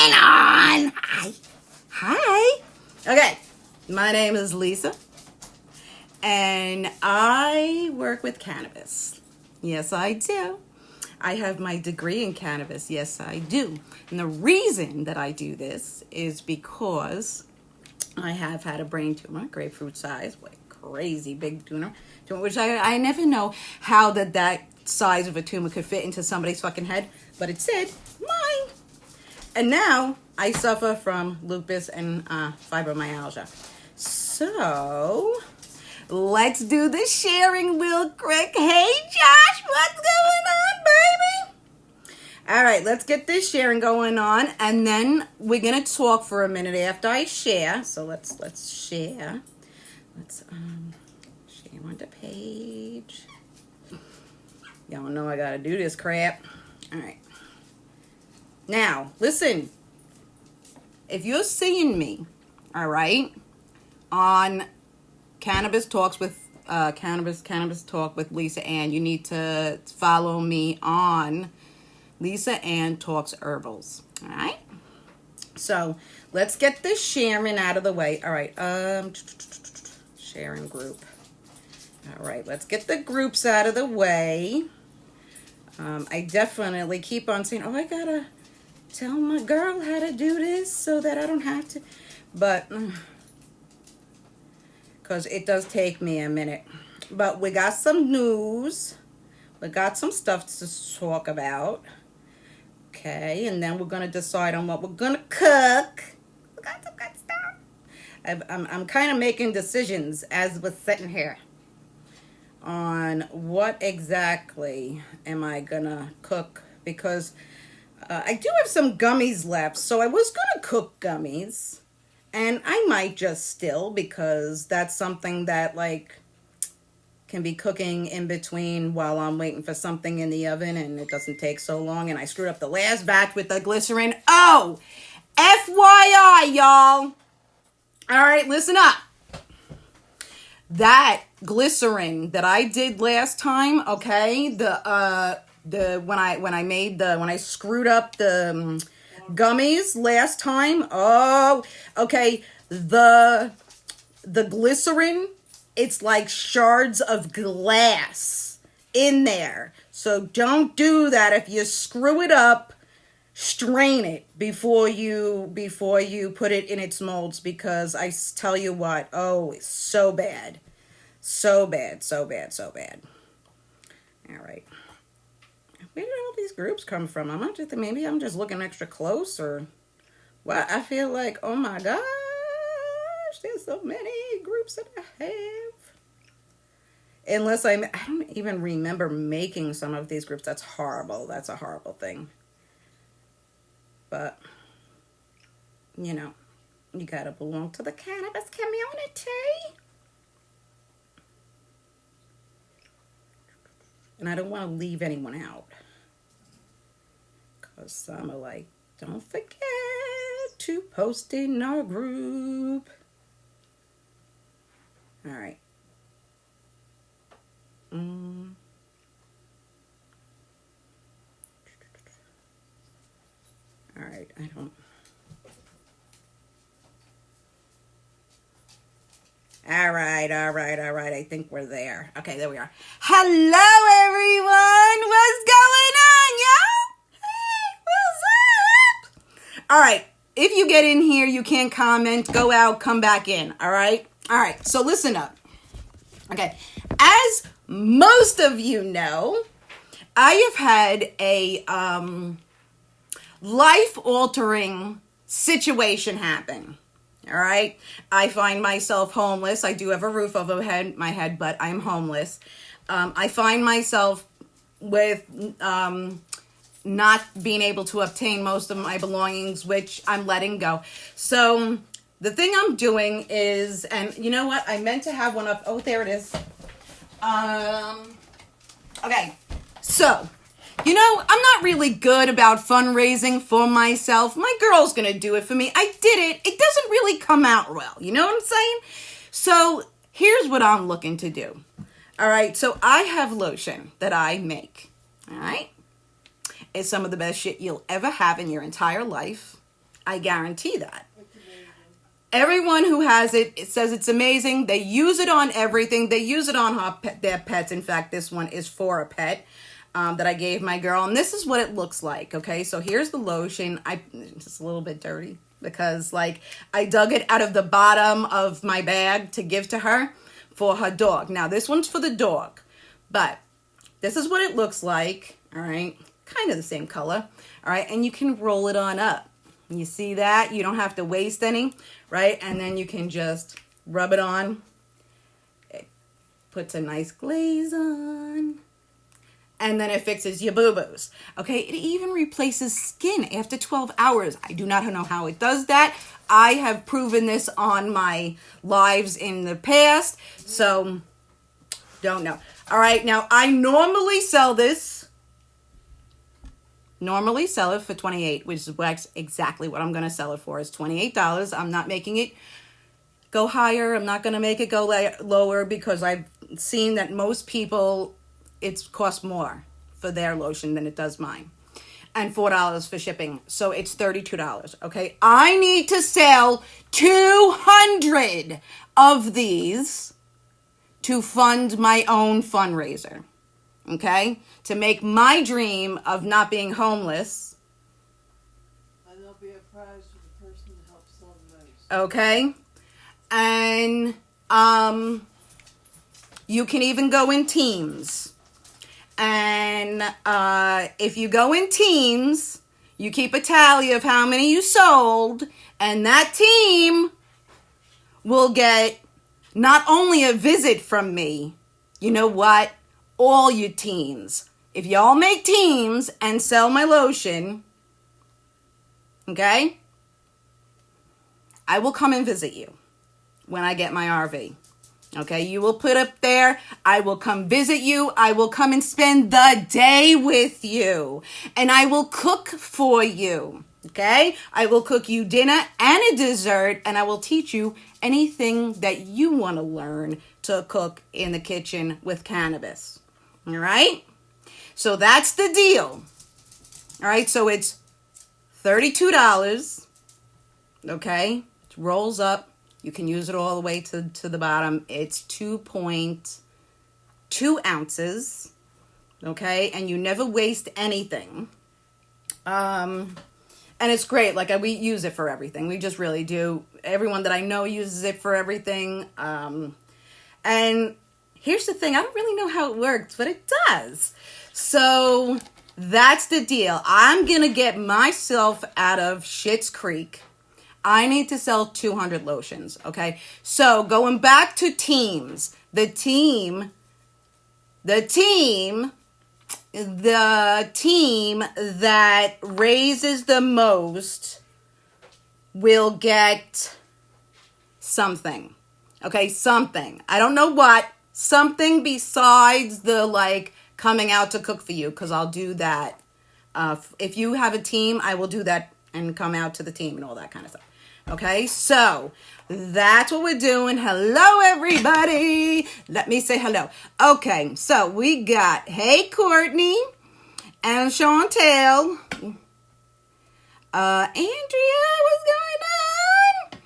going on? Hi. Hi. Okay, my name is Lisa, and I work with cannabis. Yes, I do. I have my degree in cannabis. Yes, I do. And the reason that I do this is because I have had a brain tumor, grapefruit size, like crazy big tumor, which I never know how that size of a tumor could fit into somebody's fucking head, but it said mine. And now I suffer from lupus and fibromyalgia. So let's do the sharing real quick. Hey Josh, what's going on, baby? All right, let's get this sharing going on, and then we're gonna talk for a minute after I share. So let's share. Let's share on the page. Y'all know I gotta do this crap. All right. Now, listen. If you're seeing me, all right, on Cannabis Talks with Cannabis Talk with Lisa Ann, you need to follow me on Lisa Ann Talks Herbals. All right. So let's get this sharing out of the way. All right. Sharing group. All right. Let's get the groups out of the way. I definitely keep on saying, oh, I gotta tell my girl how to do this so that I don't have to. But because it does take me a minute. But we got some news. We got some stuff to talk about. Okay, and then we're going to decide on what we're going to cook. We got some good stuff. I'm kind of making decisions as we're sitting here on what exactly am I going to cook. Because I do have some gummies left. So I was going to cook gummies. And I might just still, because that's something that, like, can be cooking in between while I'm waiting for something in the oven, and it doesn't take so long. And I screwed up the last batch with the glycerin. Oh, FYI, y'all. All right, listen up. That glycerin that I did last time, okay, when I screwed up the gummies last time. Oh, okay. The glycerin, it's like shards of glass in there. So don't do that. If you screw it up, strain it before you put it in its molds, because I tell you what, oh, it's so bad. So bad, so bad, so bad. All right. Where did all these groups come from? Maybe I'm just looking extra close, or well, I feel like, oh my gosh, there's so many groups that I have. Unless I don't even remember making some of these groups. That's horrible. That's a horrible thing. But, you know, you gotta belong to the cannabis community. And I don't want to leave anyone out. Because some are like, don't forget to post in our group. All right. All right, I don't. All right. I think we're there. Okay, there we are. Hello, everyone. What's going on, y'all? Hey, what's up? All right. If you get in here, you can't comment. Go out, come back in. All right. So listen up. Okay. As most of you know, I have had a life-altering situation happen. All right. I find myself homeless. I do have a roof over my head, but I'm homeless. I find myself with not being able to obtain most of my belongings, which I'm letting go. So the thing I'm doing is, and you know what? I meant to have one up. Oh, there it is. Okay. So, you know, I'm not really good about fundraising for myself. My girl's going to do it for me. I did it. It doesn't really come out well. You know what I'm saying? So here's what I'm looking to do. All right. So I have lotion that I make. All right. It's some of the best shit you'll ever have in your entire life. I guarantee that. Everyone who has it, it says it's amazing. They use it on everything. They use it on their pets. In fact, this one is for a pet that I gave my girl. And this is what it looks like, okay? So here's the lotion. It's just a little bit dirty because, like, I dug it out of the bottom of my bag to give to her for her dog. Now, this one's for the dog. But this is what it looks like, all right? Kind of the same color, all right? And you can roll it on up. You see that? You don't have to waste any, right? And then you can just rub it on. It puts a nice glaze on. And then it fixes your boo-boos. Okay, it even replaces skin after 12 hours. I do not know how it does that. I have proven this on my lives in the past. So, don't know. All right, now I normally sell this. Normally sell it for $28, which is exactly what I'm going to sell it for. Is $28. I'm not making it go higher. I'm not going to make it go lower because I've seen that most people, it costs more for their lotion than it does mine. And $4 for shipping. So it's $32. Okay. I need to sell 200 of these to fund my own fundraiser. Okay, to make my dream of not being homeless. And there'll be a prize for the person that helps sell the most. Okay, and you can even go in teams. And if you go in teams, you keep a tally of how many you sold, and that team will get not only a visit from me. You know what? All your teams. If y'all make teams and sell my lotion, okay, I will come and visit you when I get my RV. Okay, you will put up there. I will come visit you. I will come and spend the day with you. And I will cook for you. Okay, I will cook you dinner and a dessert. And I will teach you anything that you want to learn to cook in the kitchen with cannabis. All right, so that's the deal. All right, so it's $32. Okay, it rolls up. You can use it all the way to the bottom. It's 2.2 ounces. Okay, and you never waste anything. And it's great. Like, we use it for everything. We just really do. Everyone that I know uses it for everything. And here's the thing. I don't really know how it works, but it does. So that's the deal. I'm going to get myself out of Schitt's Creek. I need to sell 200 lotions. Okay. So going back to teams, the team that raises the most will get something. Okay. Something. I don't know what. Something besides the, like, coming out to cook for you, because I'll do that. If you have a team, I will do that and come out to the team and all that kind of stuff. Okay, so that's what we're doing. Hello, everybody. Let me say hello. Okay, so we got, hey, Courtney and Chantel. Andrea, what's going on?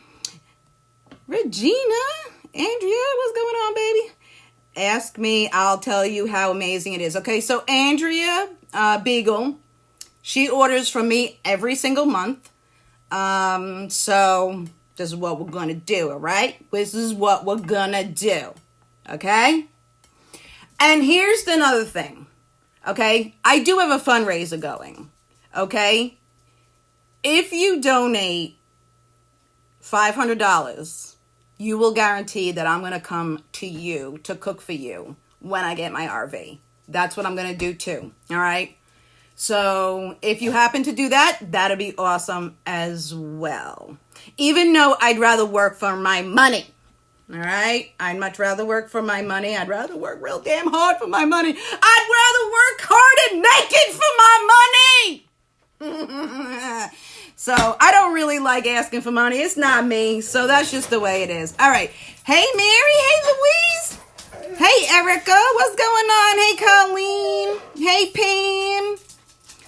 Regina. Andrea, what's going on, baby? Ask me, I'll tell you how amazing it is. Okay, so Andrea Beagle, she orders from me every single month. So this is what we're going to do, all right? This is what we're going to do, okay? And here's another thing, okay? I do have a fundraiser going, okay? If you donate $500, you will guarantee that I'm going to come to you to cook for you when I get my RV. That's what I'm going to do too. All right. So if you happen to do that, that'd be awesome as well. Even though I'd rather work for my money. All right. I'd much rather work for my money. I'd rather work real damn hard for my money. I'd rather work hard and naked for my money. So I don't really like asking for money. It's not me. So that's just the way it is. All right. Hey, Mary. Hey, Louise. Hey, Erica. What's going on? Hey, Colleen. Hey, Pam.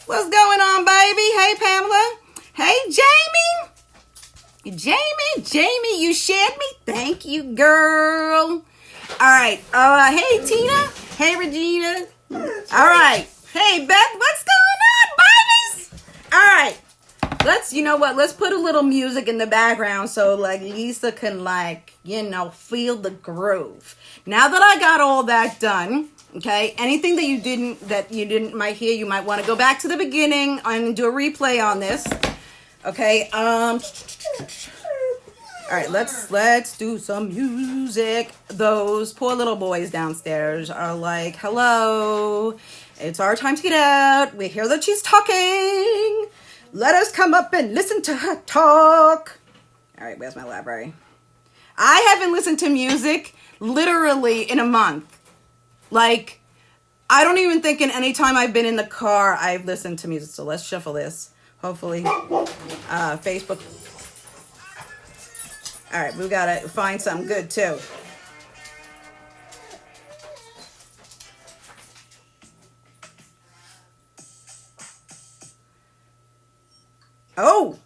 What's going on, baby? Hey, Pamela. Hey, Jamie. Jamie, you shared me. Thank you, girl. All right. Hey, Tina. Hey, Regina. All right. Hey, Beth. What's going on, babies? All right. You know what? Let's put a little music in the background so like Lisa can feel the groove. Now that I got all that done, okay, anything that you didn't might hear, you might want to go back to the beginning and do a replay on this. Okay. All right, let's do some music. Those poor little boys downstairs are like, hello, it's our time to get out. We hear that she's talking. Let us come up and listen to her talk. All right, where's my library? I haven't listened to music literally in a month. Like, I don't even think in any time I've been in the car, I've listened to music. So let's shuffle this. Hopefully, Facebook. All right, we got to find something good too. Oh.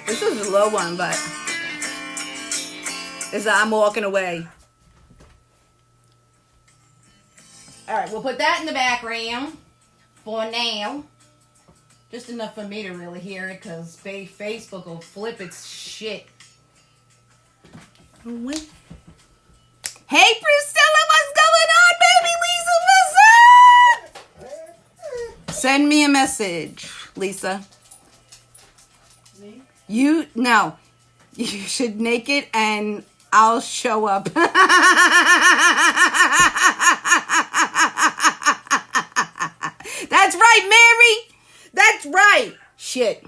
This is a low one, but I'm walking away. All right, we'll put that in the background for now. Just enough for me to really hear it, because Facebook will flip its shit. Hey, Priscilla, what's going on, baby? Lisa, what's up? Send me a message, Lisa. Me? You should naked and I'll show up. That's right, Mary. That's right. Shit.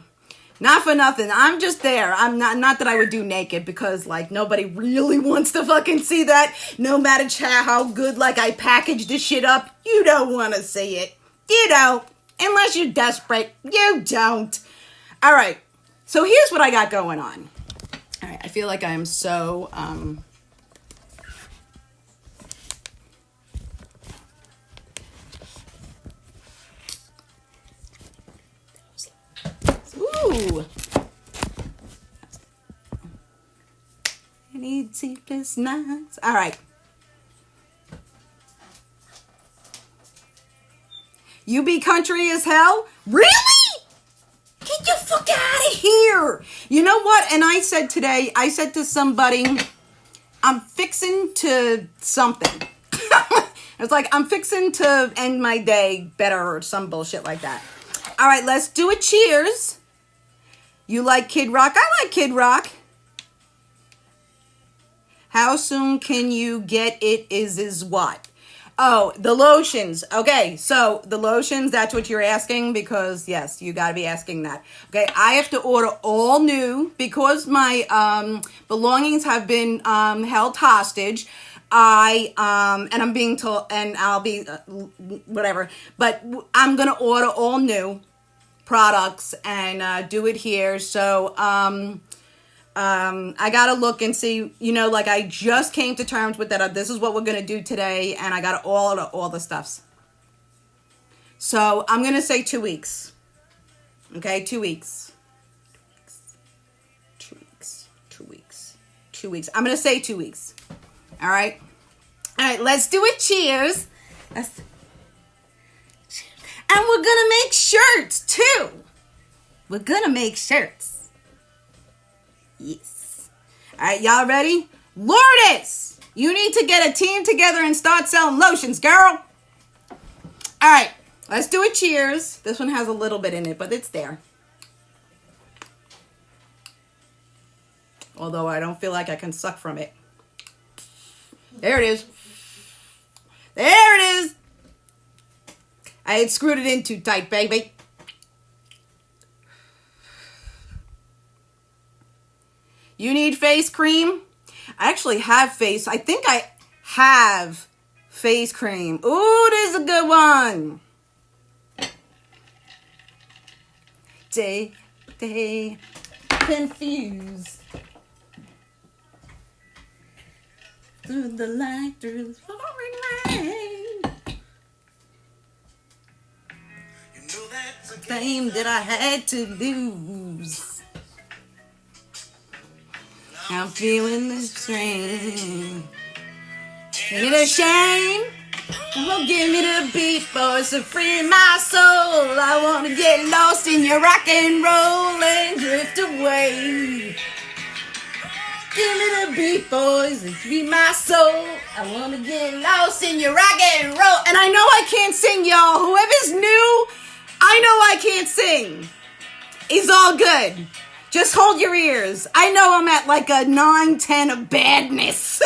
Not for nothing. I'm just there. I'm not that I would do naked, because like nobody really wants to fucking see that. No matter how good like I package this shit up, you don't want to see it. You don't. Unless you're desperate. You don't. All right. So here's what I got going on. All right. I feel like I am so ooh. Any sleepless nights. All right. You be country as hell? Really? Get your fuck out of here. You know what? And I said to somebody, I'm fixing to something. It's like, I'm fixing to end my day better or some bullshit like that. All right, let's do a cheers. You like Kid Rock? I like Kid Rock. How soon can you get it is what? Oh, the lotions. Okay, so the lotions, that's what you're asking, because yes, you got to be asking that. Okay, I have to order all new because my belongings have been held hostage. And I'm being told, and I'll be whatever, but I'm going to order all new products and do it here. So I gotta look and see, like I just came to terms with that. This is what we're gonna do today, and I got all the stuffs. So I'm gonna say 2 weeks. Okay, 2 weeks. 2 weeks. 2 weeks. 2 weeks. I'm gonna say 2 weeks. All right. All right. Let's do it. Cheers. And we're gonna make shirts too. We're gonna make shirts. Yes. All right, y'all ready? Lourdes, you need to get a team together and start selling lotions, girl. All right, let's do a cheers. This one has a little bit in it, but it's there. Although I don't feel like I can suck from it. There it is. There it is. I had screwed it in too tight, baby. You need face cream? I actually have I think I have face cream. Ooh, this is a good one. Day confused. Through the light, through the pouring rain. You know fame that I had to lose. I'm feeling the strain. Ain't it a shame? Oh, give me the beat, boys, to free my soul. I wanna get lost in your rock and roll and drift away. Give me the beat, boys, and free my soul. I wanna get lost in your rock and roll. And I know I can't sing, y'all. Whoever's new, I know I can't sing. It's all good. Just hold your ears. I know I'm at like a 9-10 of badness.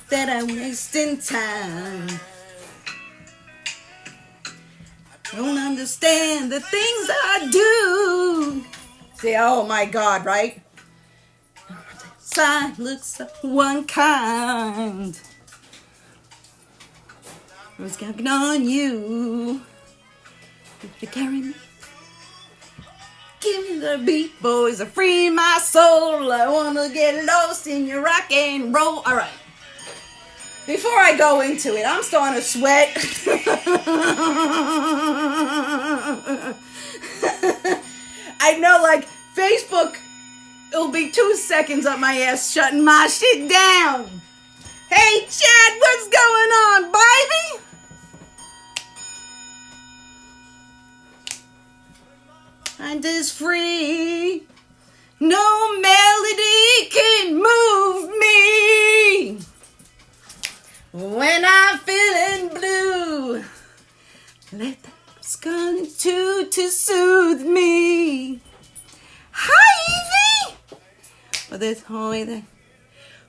That I'm wasting time. Don't understand the things I do. Say, oh my God, right? Side looks one kind. I was counting on you to carry me. Give me the beat, boys, to free my soul. I wanna get lost in your rock and roll. All right. Before I go into it, I'm starting to sweat. I know, like, Facebook, it'll be 2 seconds up my ass shutting my shit down. Hey, Chad, what's going on, baby? I'm just free. No melody can move me. When I'm feeling blue, let those come to soothe me. Hi, Evie. Well, this whole thing.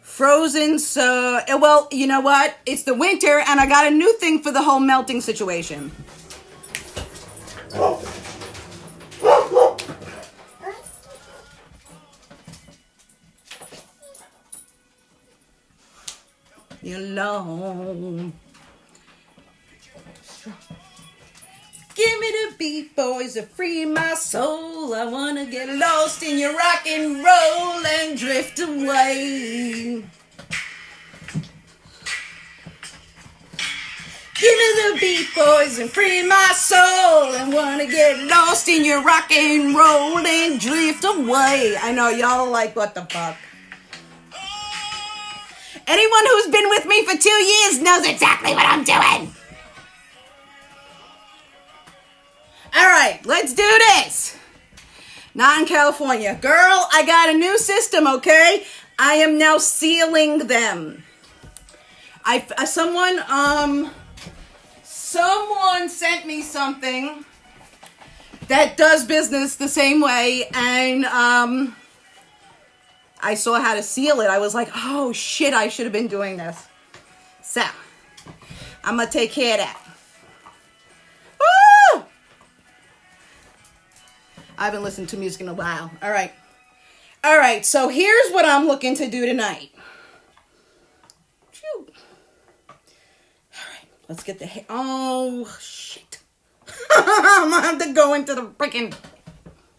Frozen, so, well, you know what? It's the winter, and I got a new thing for the whole melting situation. You alone. Give me the beat, boys, to free my soul. I wanna get lost in your rock and roll and drift away. Give me the beat, boys, and free my soul. I wanna get lost in your rock and roll and drift away. I know y'all are like, what the fuck? Anyone who's been with me for 2 years knows exactly what I'm doing. All right, let's do this. Not in California. Girl, I got a new system, okay? I am now sealing them. Someone sent me something that does business the same way, and I saw how to seal it. I was like, oh shit, I should have been doing this. So, I'm gonna take care of that. Woo! I haven't listened to music in a while. All right, so here's what I'm looking to do tonight. Phew. All right, let's get the hair. Oh, shit. I'm gonna have to go into the freaking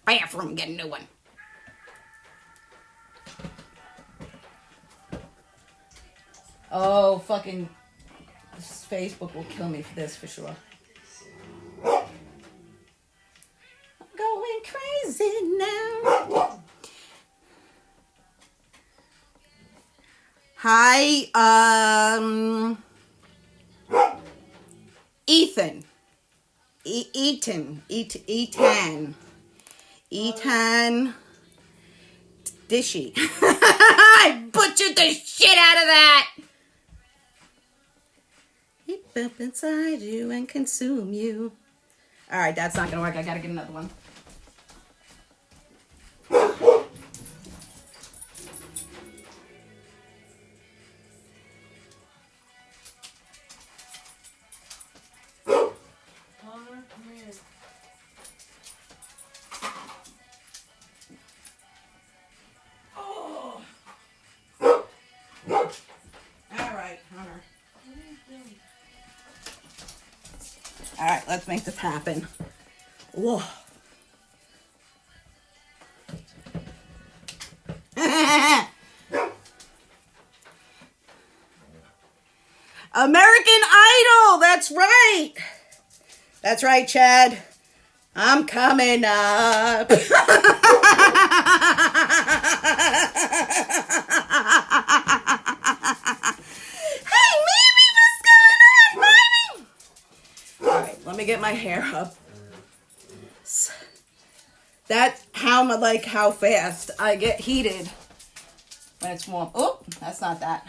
bathroom and get a new one. Oh, fucking this Facebook will kill me for this, for sure. I'm going crazy now. Hi, Ethan. Ethan Dishy. I butchered the shit out of that. Heat up inside you and consume you. All right, that's not gonna work. I gotta get another one. All right, let's make this happen. Whoa. American Idol. That's right. That's right, Chad. I'm coming up. Hey, Mimi, what's going on, Mimi? All right, let me get my hair up. That's how fast I get heated when it's warm. Oh, that's not that.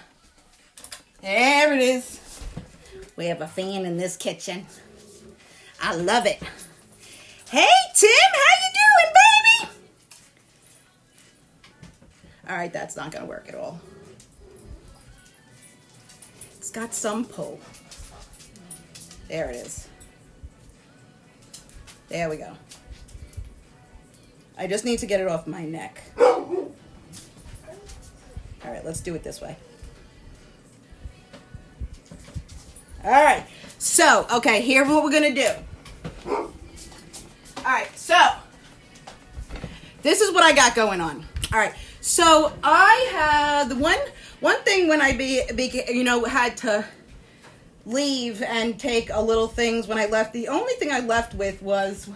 There it is. We have a fan in this kitchen. I love it. Hey, Tim, how you doing, baby? All right, that's not gonna work at all. It's got some pull. There it is. There we go. I just need to get it off my neck. All right, let's do it this way. All right, so, okay, here's what we're gonna do. All right, so, this is what I got going on. All right, so I had the one thing when I had to leave and take a little things when I left. The only thing I left with was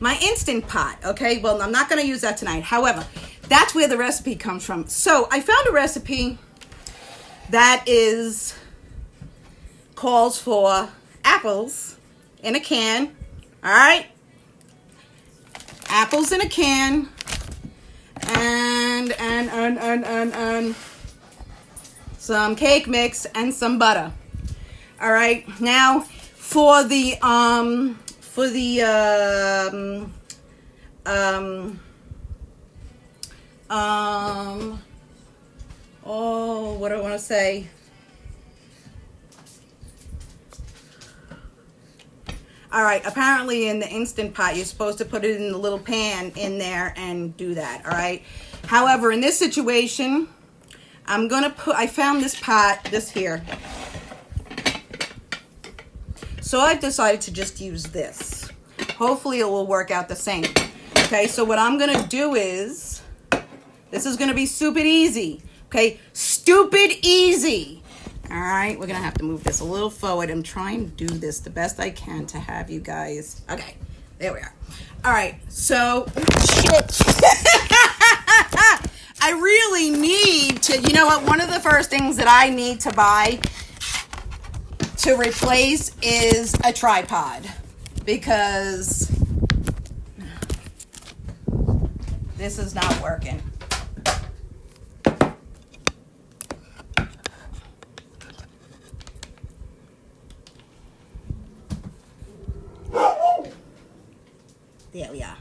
my Instant Pot, okay? Well, I'm not going to use that tonight. However, that's where the recipe comes from. So I found a recipe that calls for apples in a can, all right? Apples in a can, and some cake mix and some butter. All right, now for the what do I want to say? All right, apparently in the Instant Pot, you're supposed to put it in the little pan in there and do that, all right? However, in this situation, I found this pot, this here. So I've decided to just use this. Hopefully it will work out the same. Okay, so what I'm gonna do is, this is gonna be stupid easy. Okay, stupid easy. All right, we're gonna have to move this a little forward. I'm trying to do this the best I can to have you guys. Okay, there we are. All right, so, shit. I really need to, you know what, one of the first things that I need to buy to replace is a tripod, because this is not working. There we are.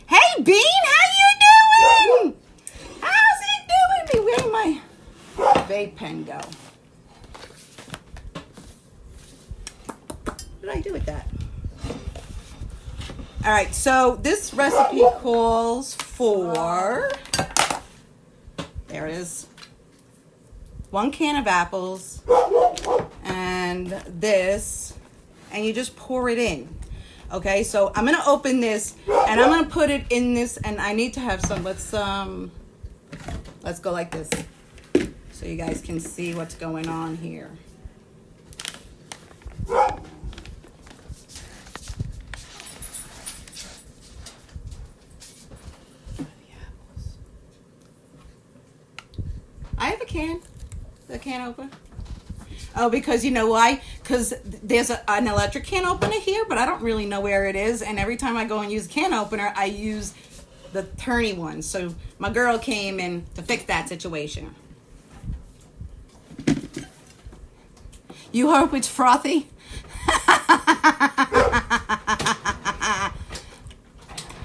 Hey, Bean, how you doing? How's it doing? Where'd my vape pen go? What did I do with that? All right, so this recipe calls for, there it is, 1 can of apples and this, and you just pour it in. Okay, so I'm gonna open this and I'm gonna put it in this, and I need to have some, let's go like this so you guys can see what's going on here. I have a can opener. Oh, because you know why? Because there's an electric can opener here, but I don't really know where it is. And every time I go and use a can opener, I use the turny one. So my girl came in to fix that situation. You hope it's frothy?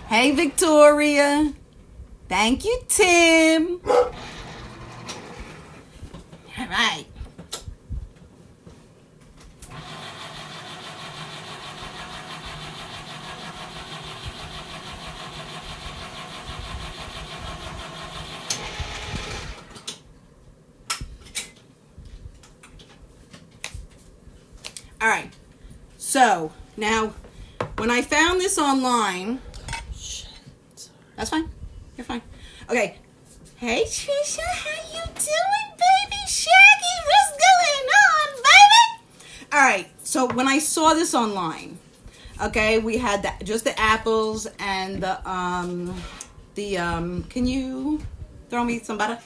Hey, Victoria. Thank you, Tim. All right. All right, so now when I found this online, that's fine, you're fine. Okay, hey Trisha, how you doing, baby? Shaggy, what's going So when I saw this online, okay, we had just the apples and can you throw me some butter?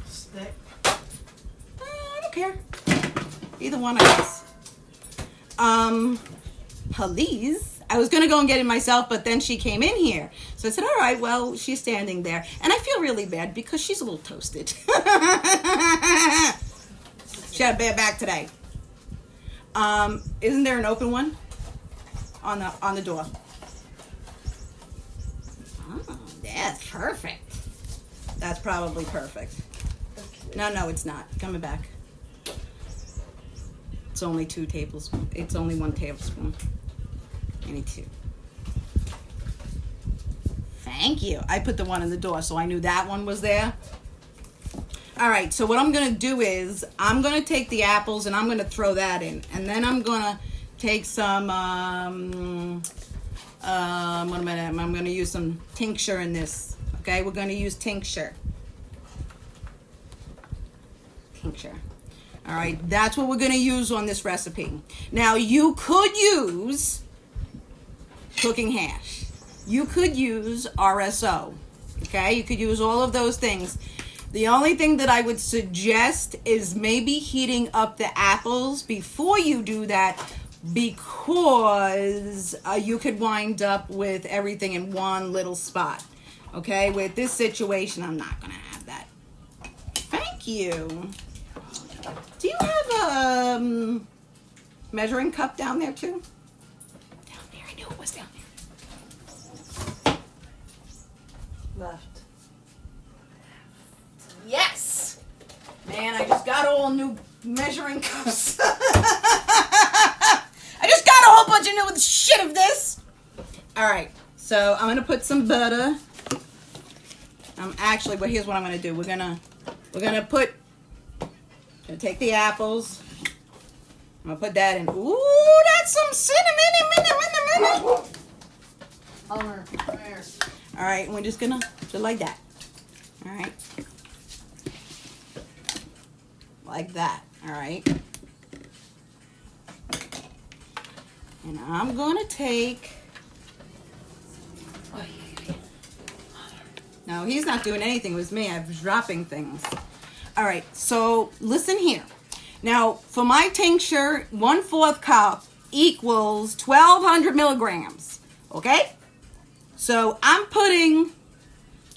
Stick. I don't care. Either one, I guess. Please. I was going to go and get it myself, but then she came in here. So I said, all right, well, she's standing there. And I feel really bad because she's a little toasted. She had a bad back today. Isn't there an open one on the door? Oh, that's perfect. That's probably perfect. No, it's not. Coming back. It's only 2 tablespoons. It's only 1 tablespoon. I need 2. Thank you. I put the one in the door, so I knew that one was there. All right, so what I'm going to do is I'm going to take the apples and I'm going to throw that in. And then I'm going to take some, I'm going to use some tincture in this. Okay, we're going to use tincture. All right, that's what we're going to use on this recipe. Now, you could use cooking hash. You could use RSO. Okay, you could use all of those things. The only thing that I would suggest is maybe heating up the apples before you do that, because you could wind up with everything in one little spot. Okay, with this situation, I'm not going to have that. Thank you. Do you have a measuring cup down there too? Down there, I knew it was down there. Left. Yes! Man, I just got all new measuring cups. I just got a whole bunch of new shit of this. All right, so I'm gonna put some butter. Actually, well, here's what I'm gonna do. We're gonna take the apples. I'm gonna put that in. Ooh, that's some cinnamon. All right, and we're just gonna do like that. All right, like that. All right, and I'm gonna take. No, he's not doing anything. It was me. I was dropping things. All right, so listen here. Now, for my tincture, 1/4 cup equals 1,200 milligrams. Okay? So I'm putting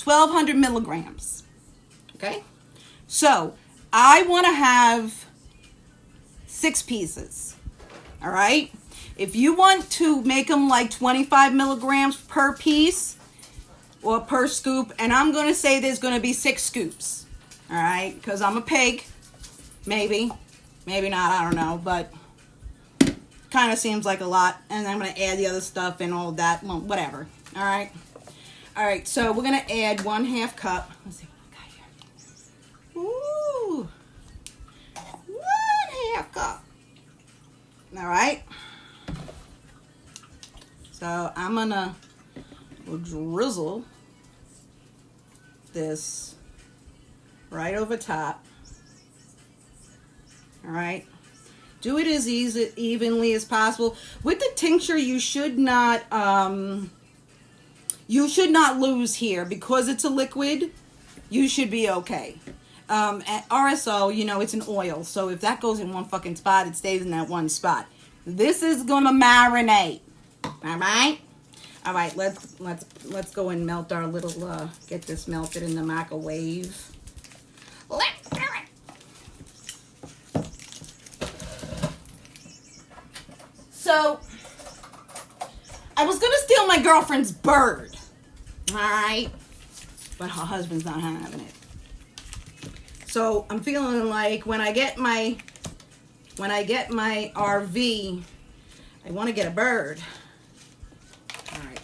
1,200 milligrams. Okay? So I want to have 6 pieces. All right? If you want to make them like 25 milligrams per piece or per scoop, and I'm going to say there's going to be 6 scoops. All right? Because I'm a pig. Maybe. Maybe not. I don't know. But kind of seems like a lot. And I'm going to add the other stuff and all that. Well, whatever. All right? All right. So we're going to add 1/2 cup. Let's see what I got here. Ooh. 1/2 cup. All right. So I'm going to drizzle this right over top. All right. Do it as evenly as possible. With the tincture, you should not lose here because it's a liquid. You should be okay. At RSO, you know, it's an oil, so if that goes in one fucking spot, it stays in that one spot. This is gonna marinate. All right. All right. Let's go and melt our little. Get this melted in the microwave. Let's do it. So, I was going to steal my girlfriend's bird. Alright? But her husband's not having it. So, I'm feeling like when I get my RV, I want to get a bird. Alright.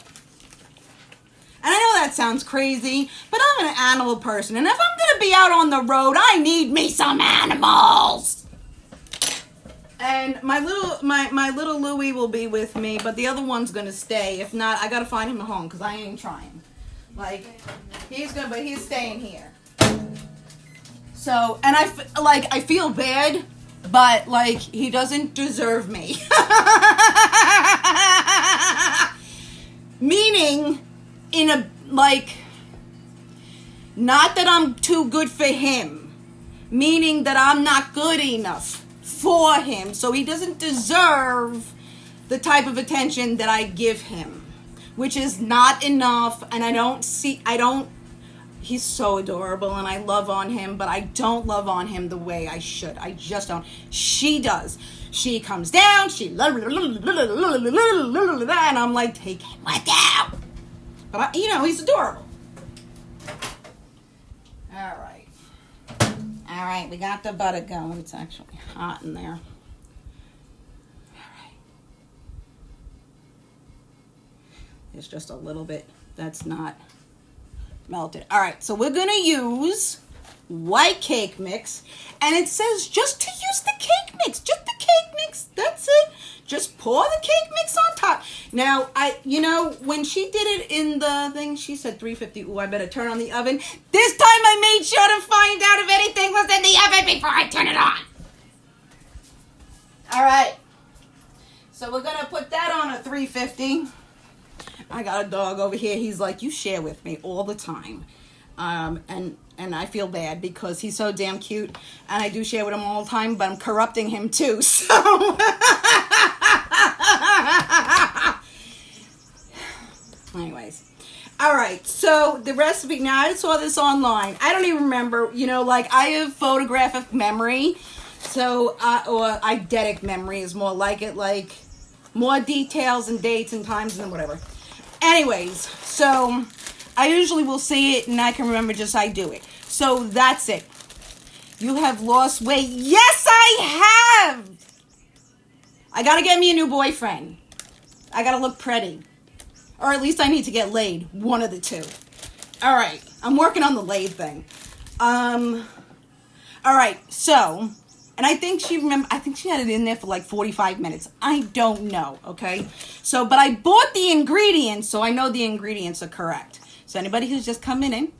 And I know that sounds crazy, but I'm an animal person. And if I'm going to be out on the road, I need me some animals. And my little Louie will be with me, but the other one's gonna stay. If not, I gotta find him a home because I ain't trying. Like but he's staying here. So, and I feel bad but like he doesn't deserve me. Meaning, in a like, not that I'm too good for him, meaning that I'm not good enough for him, so he doesn't deserve the type of attention that I give him, which is not enough. And he's so adorable and I love on him, but I don't love on him the way I should. I just don't. She does. She comes down, and I'm like, take him with you. But he's adorable. All right, we got the butter going. It's actually hot in there. All right. There's just a little bit that's not melted. All right, so we're going to use white cake mix. And it says just to use the cake mix. Just the cake mix. That's it. Just pour the cake mix on top. Now, when she did it in the thing, she said 350. Ooh, I better turn on the oven. This time I made sure to find out if anything was in the oven before I turn it on. All right. So we're going to put that on a 350. I got a dog over here. He's like, you share with me all the time. And I feel bad because he's so damn cute. And I do share with him all the time, but I'm corrupting him too. So... Anyways. All right. So the recipe. Now, I saw this online. I don't even remember. I have photographic memory. So, or eidetic memory is more like it. Like, more details and dates and times and whatever. Anyways. So... I usually will see it and I can remember just I do it. So that's it. You have lost weight. Yes, I have. I got to get me a new boyfriend. I got to look pretty. Or at least I need to get laid. One of the two. All right. I'm working on the laid thing. All right. So, and I think she had it in there for like 45 minutes. I don't know. Okay. So, but I bought the ingredients, so I know the ingredients are correct. So anybody who's just coming in,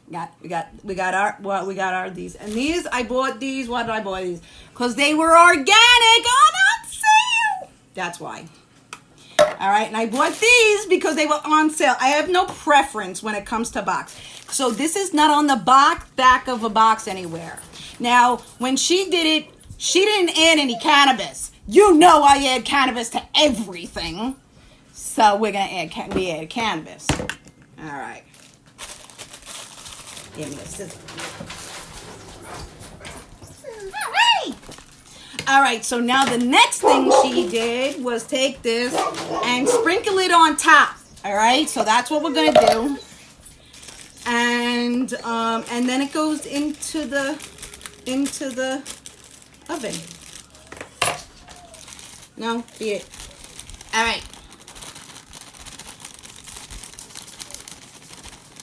we got our these. And these, I bought these. Why did I buy these? Because they were organic on sale. That's why. All right, and I bought these because they were on sale. I have no preference when it comes to box. So this is not on the back of a box anywhere. Now, when she did it, she didn't add any cannabis. I add cannabis to everything. So we're going to add cannabis. All right. Give me a scissor. All right, so now the next thing she did was take this and sprinkle it on top. All right, so that's what we're going to do. And then it goes into the oven. No, beat it. All right.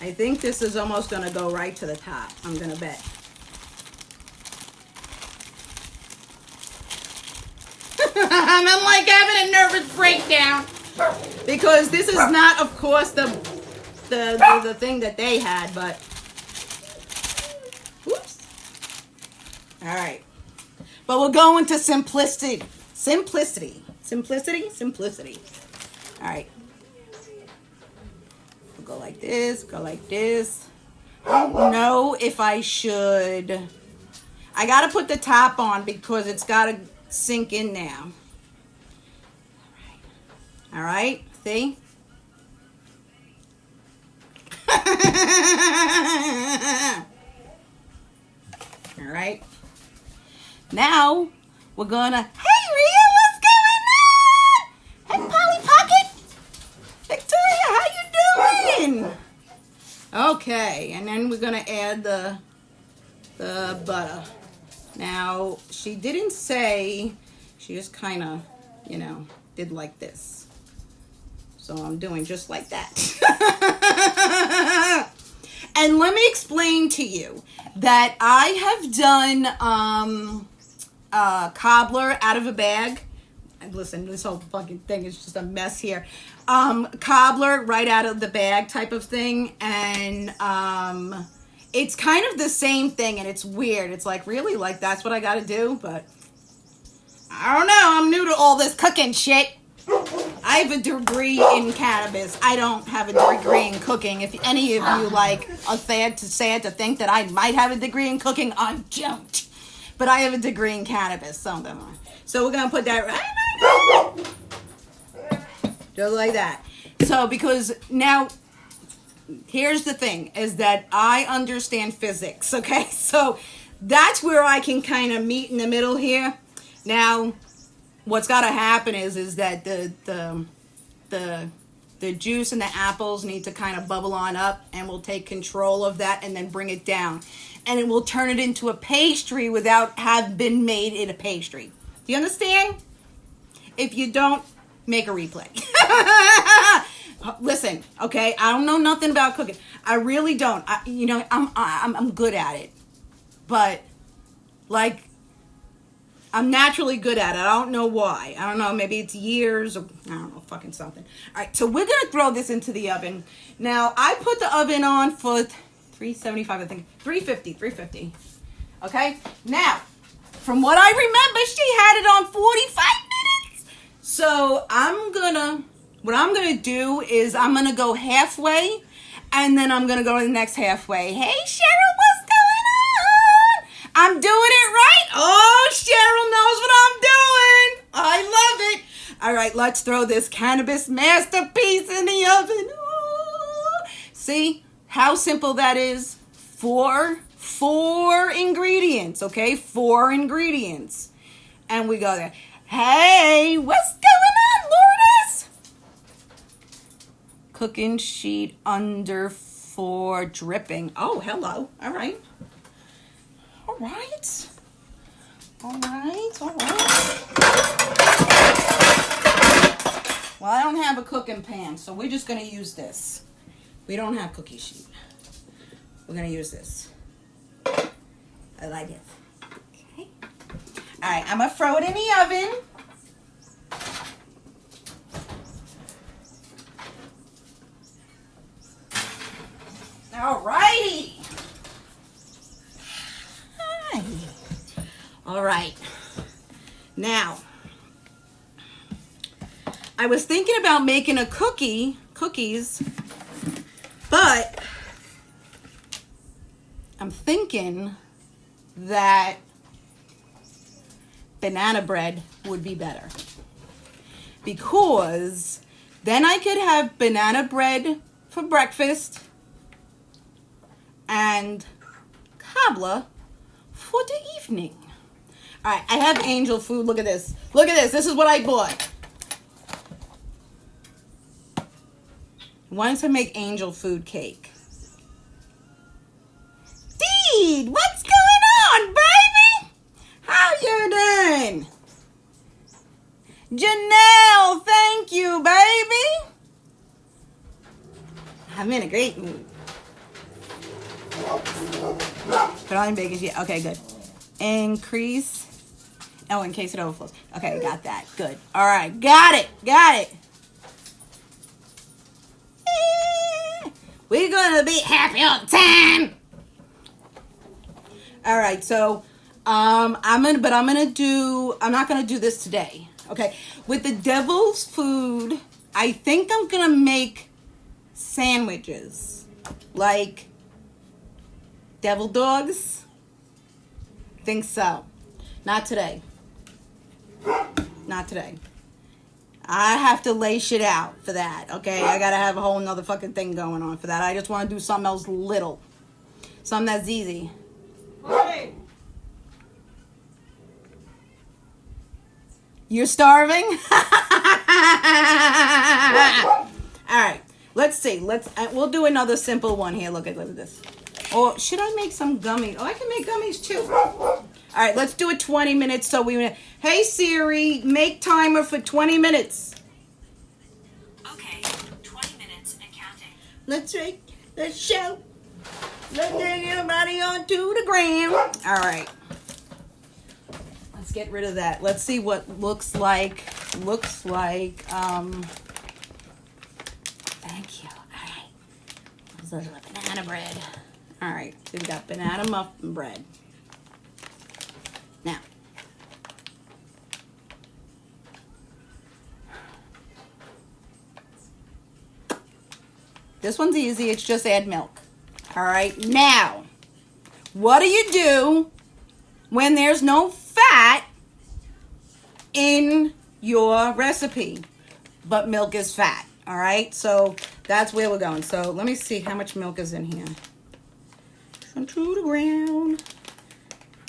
I think this is almost going to go right to the top. I'm going to bet. I'm like having a nervous breakdown. Because this is not, of course, the thing that they had, but... Whoops. All right. But we're going to simplicity. Simplicity. All right. Go like this, go like this. I don't know if I should. I got to put the top on because it's got to sink in now. All right, see? All right. Now, we're going to... Hey, Rhea, what's going on? Hey, Polly Pocket. Victoria, how you doing? Okay, and then we're going to add the butter. Now, she didn't say, she just kind of, did like this. So I'm doing just like that. And let me explain to you that I have done cobbler out of a bag. And listen, this whole fucking thing is just a mess here. Cobbler right out of the bag type of thing. And it's kind of the same thing, and it's weird. It's like, really? Like, that's what I got to do? But I don't know. I'm new to all this cooking shit. I have a degree in cannabis. I don't have a degree in cooking. If any of you like are sad to think that I might have a degree in cooking, I don't. But I have a degree in cannabis. So we're going to put that right just like that. So because now, here's the thing, is that I understand physics, okay? So that's where I can kind of meet in the middle here. Now, what's got to happen is that the juice and the apples need to kind of bubble on up, and we'll take control of that and then bring it down. And it will turn it into a pastry without have been made in a pastry. Do you understand? If you don't, make a replay. Listen, okay? I don't know nothing about cooking. I really don't. I'm good at it. But, like, I'm naturally good at it. I don't know why. I don't know. Maybe it's years or I don't know, fucking something. All right, so we're going to throw this into the oven. Now, I put the oven on for 375, I think. 350. Okay? Now, from what I remember, she had it on 45 minutes. So, what I'm going to do is I'm going to go halfway, and then I'm going to go to the next halfway. Hey, Cheryl, what's going on? I'm doing it right. Oh, Cheryl knows what I'm doing. I love it. All right, let's throw this cannabis masterpiece in the oven. Oh. See how simple that is? Four ingredients, okay? 4 ingredients. And we go there. Hey, what's going on, Lourdes? Cooking sheet under 4 dripping. Oh, hello. All right. All right. Well, I don't have a cooking pan, so we're just going to use this. We don't have cookie sheet. We're going to use this. I like it. Okay. All right, I'm going to throw it in the oven. All righty. Hi. All right. Now, I was thinking about making a cookies, but I'm thinking that banana bread would be better, because then I could have banana bread for breakfast and cobbler for the evening. All right, I have angel food. Look at this. Look at this. This is what I bought. I wanted to make angel food cake. Deed, what's going on, baby? How you doing? Janelle, thank you, baby. I'm in a great mood. Put on bacon sheet. Okay, good. Increase. Oh, in case it overflows. Okay, got that. Good. All right, got it. We're gonna be happy on time. All right, so I'm not gonna do this today. Okay, with the devil's food, I think I'm gonna make sandwiches, like devil dogs. Think so. Not today. I have to lay shit out for that, okay? I gotta have a whole nother fucking thing going on for that. I just want to do something else little. Something that's easy. Hey. You're starving? Alright, let's see. We'll do another simple one here. Look at this. Or should I make some gummies? Oh, I can make gummies too. All right, let's do it 20 minutes. Hey Siri, make timer for 20 minutes. Okay, 20 minutes and counting. Let's show. Let's take everybody onto the gram. All right. Let's get rid of that. Let's see what looks like. Thank you. All right. There's a banana bread. All right, so we got banana muffin bread. Now, this one's easy. It's just add milk. All right, now, what do you do when there's no fat in your recipe, but milk is fat? All right, so that's where we're going. So let me see how much milk is in here. To the ground.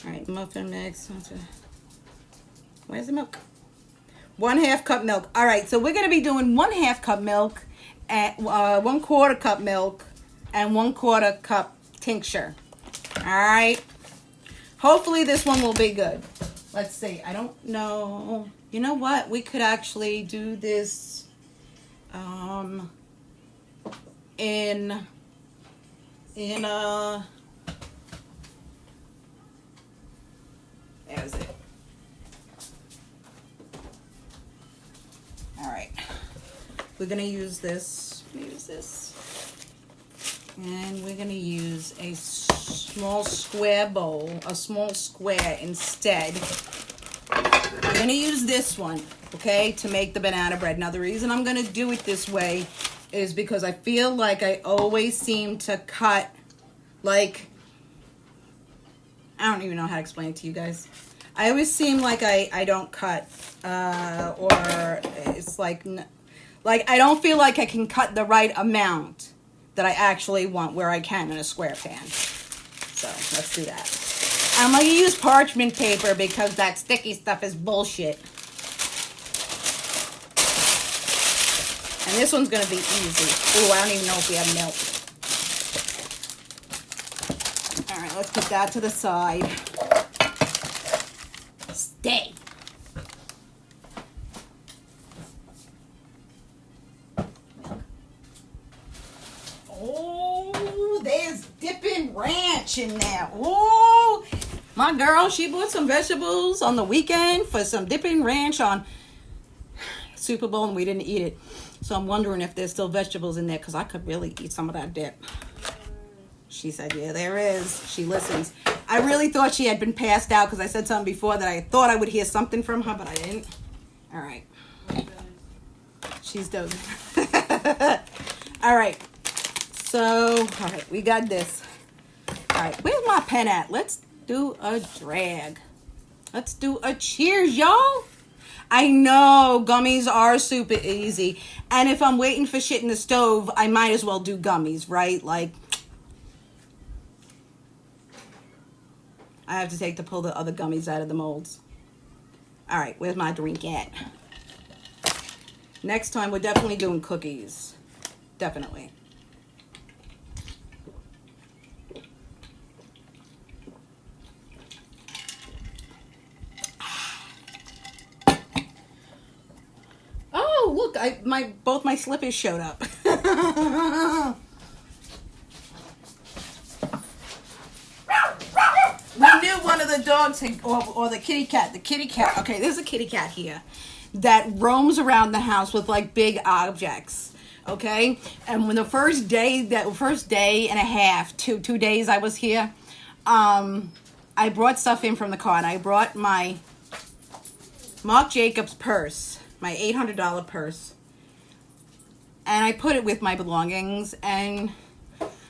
All right, muffin mix. Where's the milk? 1/2 cup milk. All right, so we're gonna be doing 1/2 cup milk, and 1/4 cup milk, and 1/4 cup tincture. All right. Hopefully this one will be good. Let's see. I don't know. You know what? We could actually do this in there's it. All right. We're gonna use this. And we're gonna use a small square bowl, a small square instead. We're gonna use this one, okay, to make the banana bread. Now the reason I'm gonna do it this way is because I feel like I always seem to cut, like, I don't even know how to explain it to you guys. I always seem like I don't cut, or it's like I don't feel like I can cut the right amount that I actually want where I can in a square pan. So let's do that. I'm going to use parchment paper because that sticky stuff is bullshit. And this one's going to be easy. Ooh, I don't even know if we have milk. All right, let's put that to the side. Stay. Oh, there's dipping ranch in there. Oh, my girl, she bought some vegetables on the weekend for some dipping ranch on Super Bowl, and we didn't eat it. So I'm wondering if there's still vegetables in there, because I could really eat some of that dip. She said, yeah, there is. She listens. I really thought she had been passed out because I said something before that I thought I would hear something from her, but I didn't. All right. She's dozing. All right. So, all right, we got this. All right, where's my pen at? Let's do a drag. Let's do a cheers, y'all. I know gummies are super easy. And if I'm waiting for shit in the stove, I might as well do gummies, right? Like, I have to pull the other gummies out of the molds. All right, where's my drink at? Next time, we're definitely doing cookies. Definitely. Oh, look, both my slippers showed up. We knew one of the dogs had, or the kitty cat. The kitty cat. Okay, there's a kitty cat here that roams around the house with like big objects. Okay, and when the first day and a half, two days I was here, I brought stuff in from the car, and I brought my Marc Jacobs purse, my $800 purse, and I put it with my belongings. And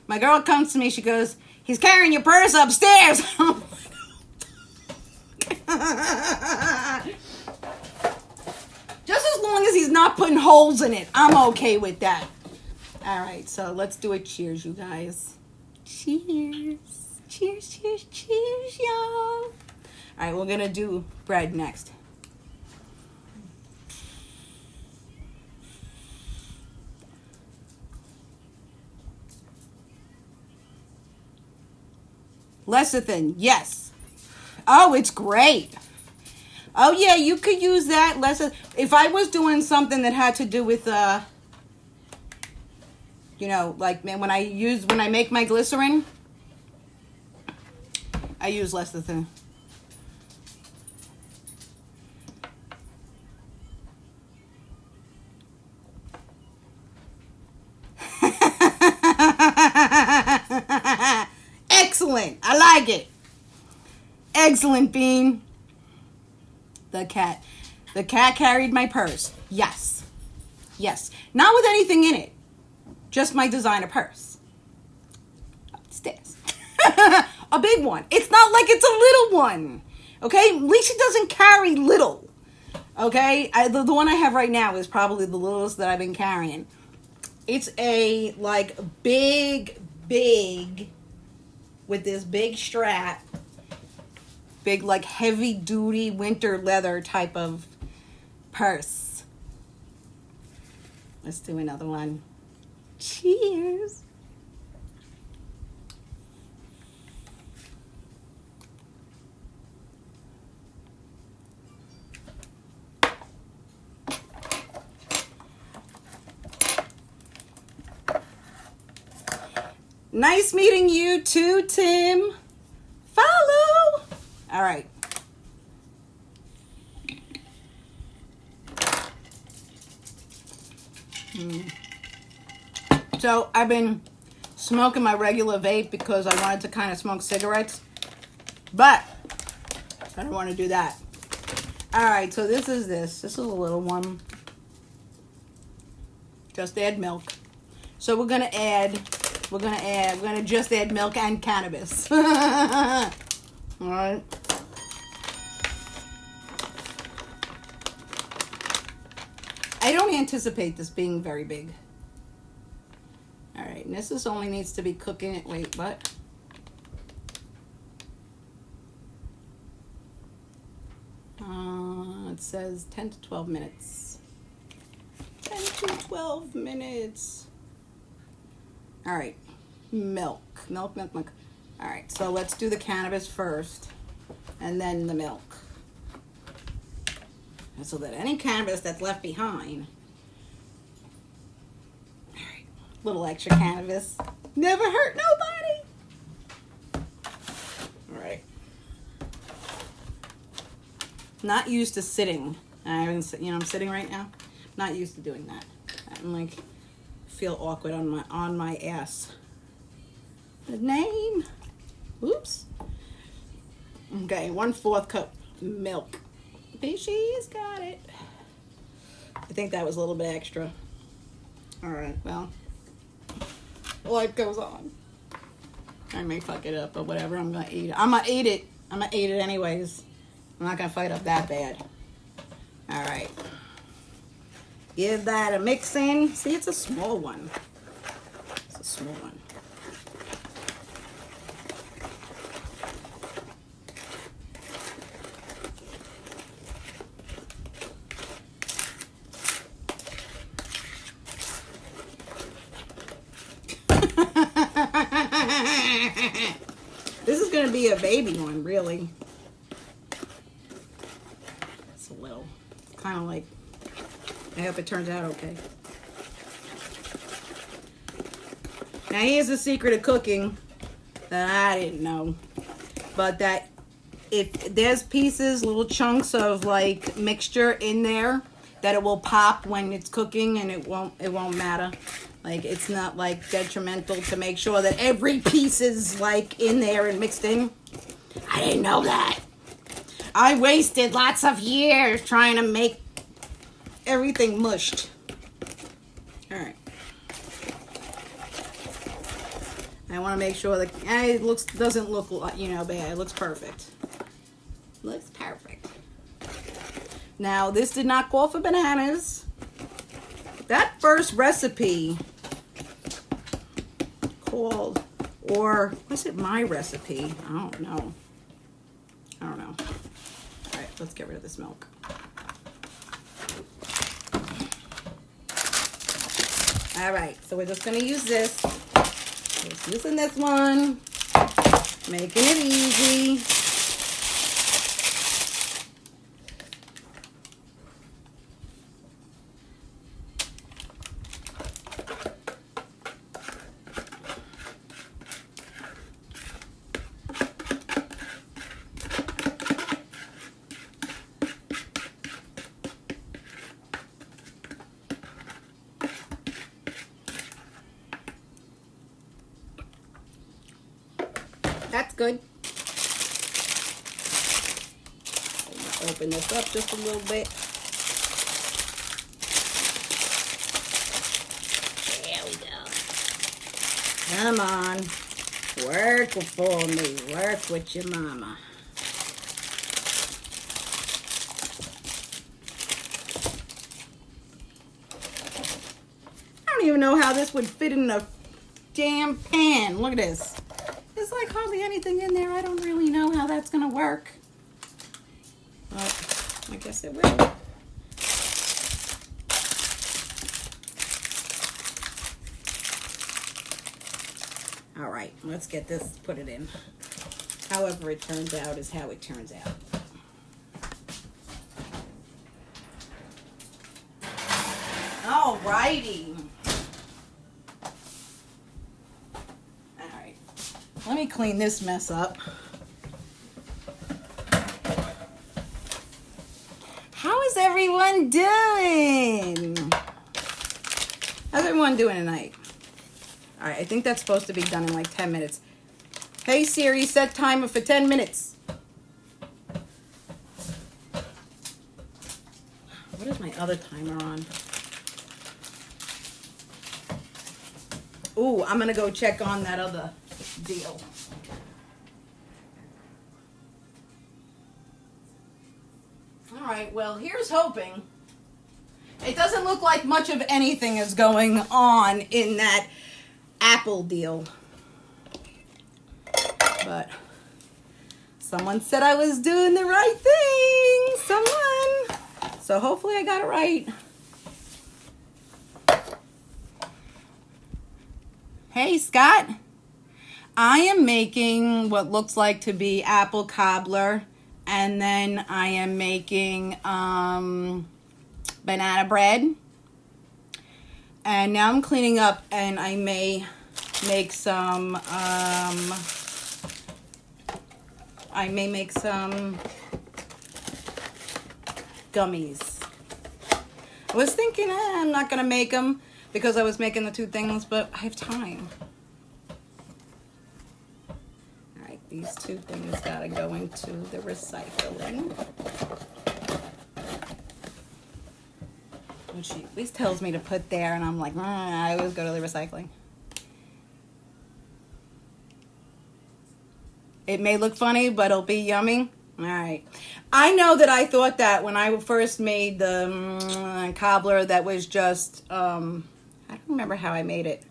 my girl comes to me, she goes, "He's carrying your purse upstairs." Just as long as he's not putting holes in it, I'm okay with that. All right, so let's do a cheers, you guys. Cheers. Cheers, cheers, cheers, y'all. All right, we're going to do bread next. Lecithin, yes. Oh, it's great. Oh yeah, you could use that lecithin. If I was doing something that had to do with, you know, like when I make my glycerin, I use lecithin. Excellent, Bean. The cat. The cat carried my purse. Yes. Yes. Not with anything in it. Just my designer purse. Upstairs. A big one. It's not like it's a little one. Okay? Lisa doesn't carry little. Okay? The one I have right now is probably the littlest that I've been carrying. It's a, like, big, with this big strap. Big, like, heavy-duty winter leather type of purse. Let's do another one. Cheers. Nice meeting you too, Tim. Follow. All right. So I've been smoking my regular vape because I wanted to kind of smoke cigarettes, but I don't want to do that. All right, so this is a little one. Just add milk. So we're gonna just add milk and cannabis. All right. I don't anticipate this being very big. All right, and this only needs to be cooking it. Wait, what? It says 10 to 12 minutes. 10 to 12 minutes. All right, milk. All right, so let's do the cannabis first, and then the milk. So that any cannabis that's left behind. All right, little extra cannabis. Never hurt nobody. All right. Not used to sitting. I'm sitting right now. Not used to doing that. I'm like, feel awkward on my ass. The name. Oops. Okay, 1/4 cup milk. She's got it. I think that was a little bit extra. All right, well, life goes on. I may fuck it up, but whatever. I'm gonna eat it. I'm gonna eat it anyways. I'm not gonna fight up that bad. All right. Give that a mix in. See, it's a small one. It's a small one. This is going to be a baby one, really. It's a little, kind of like, I hope it turns out okay. Now here's the secret of cooking that I didn't know. But that if there's pieces, little chunks of like mixture in there, that it will pop when it's cooking and it won't matter. Like, it's not, like, detrimental to make sure that every piece is, like, in there and mixed in. I didn't know that. I wasted lots of years trying to make everything mushed. All right. I want to make sure that it doesn't look, bad. It looks perfect. Looks perfect. Now, this did not call for bananas. That first recipe called, or was it my recipe? I don't know. All right, let's get rid of this milk. All right, so we're just gonna use this. Just using this one, making it easy. That's good. Open this up just a little bit. There we go. Come on. Work for me. Work with your mama. I don't even know how this would fit in a damn pan. Look at this. There's like hardly anything in there. I don't really know how that's going to work. But I guess it will. All right, let's get this, put it in. However it turns out is how it turns out. All righty. All right, let me clean this mess up. How is everyone doing? How's everyone doing tonight? All right, I think that's supposed to be done in like 10 minutes. Hey Siri, set timer for 10 minutes. What is my other timer on? Ooh, I'm gonna go check on that other deal. All right, well, here's hoping. It doesn't look like much of anything is going on in that Apple deal. But someone said I was doing the right thing. Someone. So hopefully I got it right. Hey, Scott. I am making what looks like to be apple cobbler. And then I am making banana bread. And now I'm cleaning up and I may make some gummies. I was thinking I'm not gonna make them because I was making the two things, but I have time. All right, these two things gotta go into the recycling. Which she always tells me to put there, and I'm like, I always go to the recycling. It may look funny, but it'll be yummy. All right. I know that I thought that when I first made the cobbler that was just, I don't remember how I made it.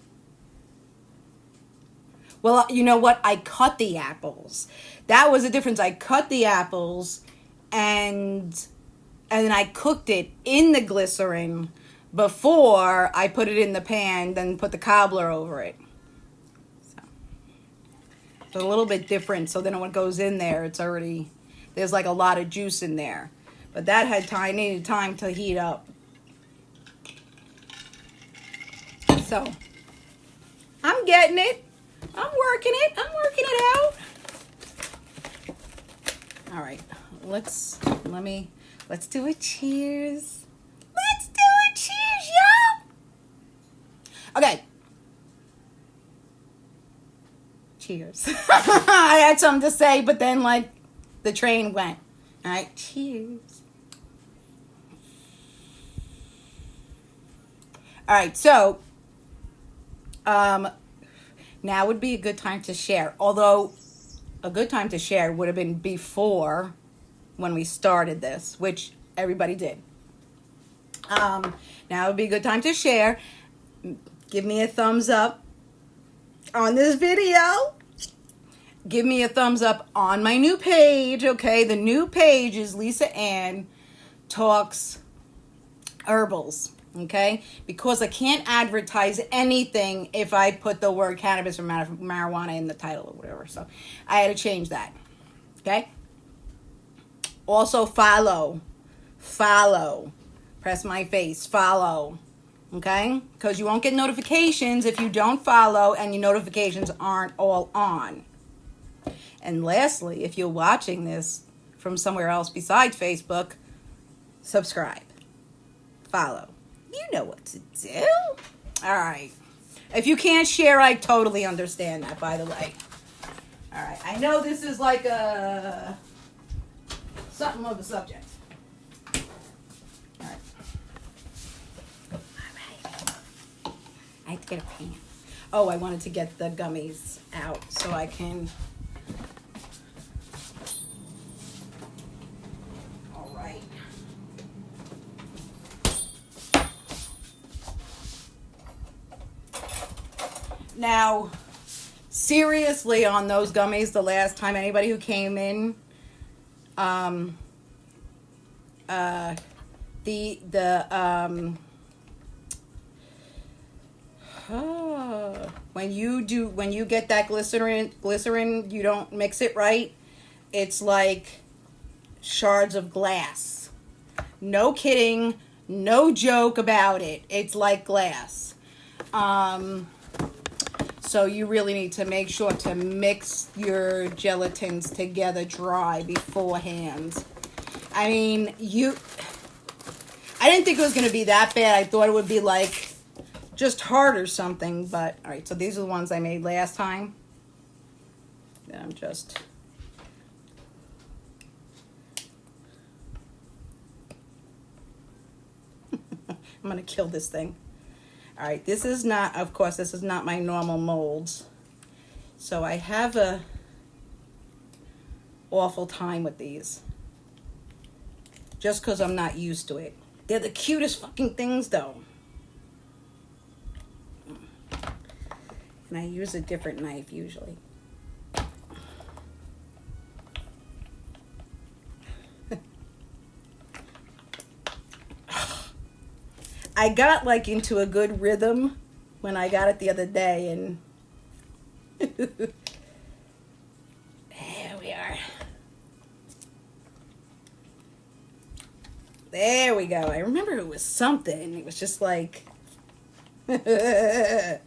Well, you know what? I cut the apples. That was the difference. I cut the apples and then I cooked it in the glycerin before I put it in the pan, then put the cobbler over it. So a little bit different. So then when it goes in there, it's already, there's like a lot of juice in there. But that had time, needed time to heat up. So I'm getting it. I'm working it. I'm working it out. All right. Let's do a cheers. Let's do a cheers, y'all. Okay. Cheers. I had something to say, but then like the train went. All right. Cheers. All right. So, now would be a good time to share. Although a good time to share would have been before when we started this, which everybody did. Now would be a good time to share. Give me a thumbs up on this video. Give me a thumbs up on my new page, okay? The new page is Lisa Ann Talks Herbals, okay? Because I can't advertise anything if I put the word cannabis or marijuana in the title or whatever. So I had to change that, okay? Also follow. Press my face, follow, okay? Because you won't get notifications if you don't follow and your notifications aren't all on. And lastly, if you're watching this from somewhere else besides Facebook, subscribe, follow. You know what to do. All right. If you can't share, I totally understand that, by the way. All right. I know this is like a something of a subject. All right. I have to get a pan. Oh, I wanted to get the gummies out so I can. All right. Now, seriously, on those gummies, the last time anybody who came in, when you get that glycerin, you don't mix it right. It's like shards of glass. No kidding, no joke about it. It's like glass. So you really need to make sure to mix your gelatins together dry beforehand. I mean, I didn't think it was going to be that bad. I thought it would be like just hard or something. But, all right, so these are the ones I made last time. And I'm just... I'm going to kill this thing. All right, this is not, of course, this is not my normal molds. So I have a awful time with these. Just because I'm not used to it. They're the cutest fucking things, though. And I use a different knife, usually. I got like into a good rhythm when I got it the other day, and there we are. There we go. I remember it was something. It was just like there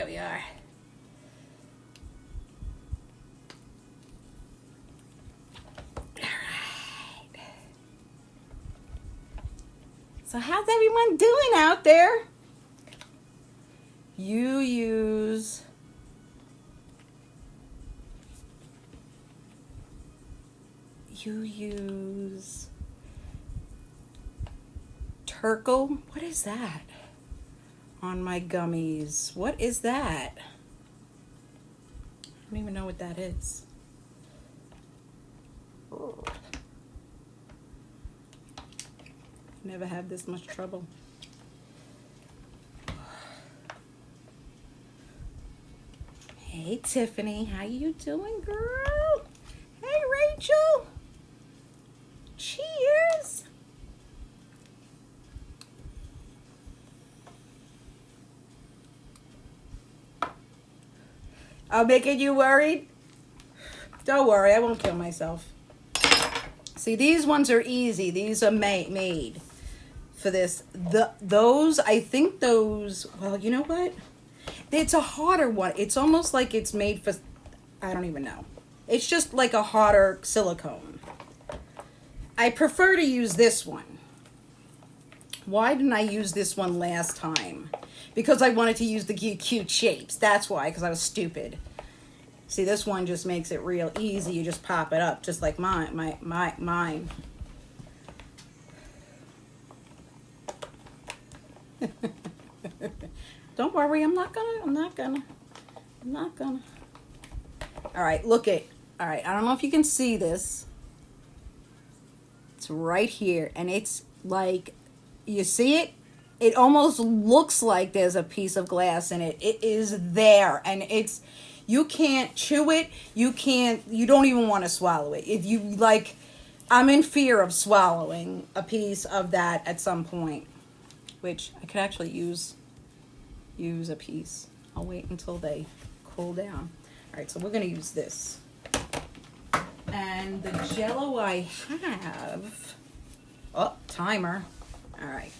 we are. So how's everyone doing out there? You use Turkle. What is that on my gummies? What is that? I don't even know what that is. Oh. Never had this much trouble. Hey Tiffany, how you doing, girl? Hey Rachel. Cheers. I'm making you worried? Don't worry, I won't kill myself. See, these ones are easy. These are made for this. Those, I think those, well, you know what? It's a harder one. It's almost like it's made for, I don't even know. It's just like a harder silicone. I prefer to use this one. Why didn't I use this one last time? Because I wanted to use the cute shapes. That's why, because I was stupid. See, this one just makes it real easy. You just pop it up, just like mine. Don't worry, I'm not gonna. All right, look it. All right, I don't know if you can see this. It's right here, and it's like, you see it? It almost looks like there's a piece of glass in it. It is there, and it's, you can't chew it. You don't even want to swallow it. If you like, I'm in fear of swallowing a piece of that at some point, which I could actually use a piece. I'll wait until they cool down. All right, so we're going to use this. And the Jell-O I have, oh, timer. All right.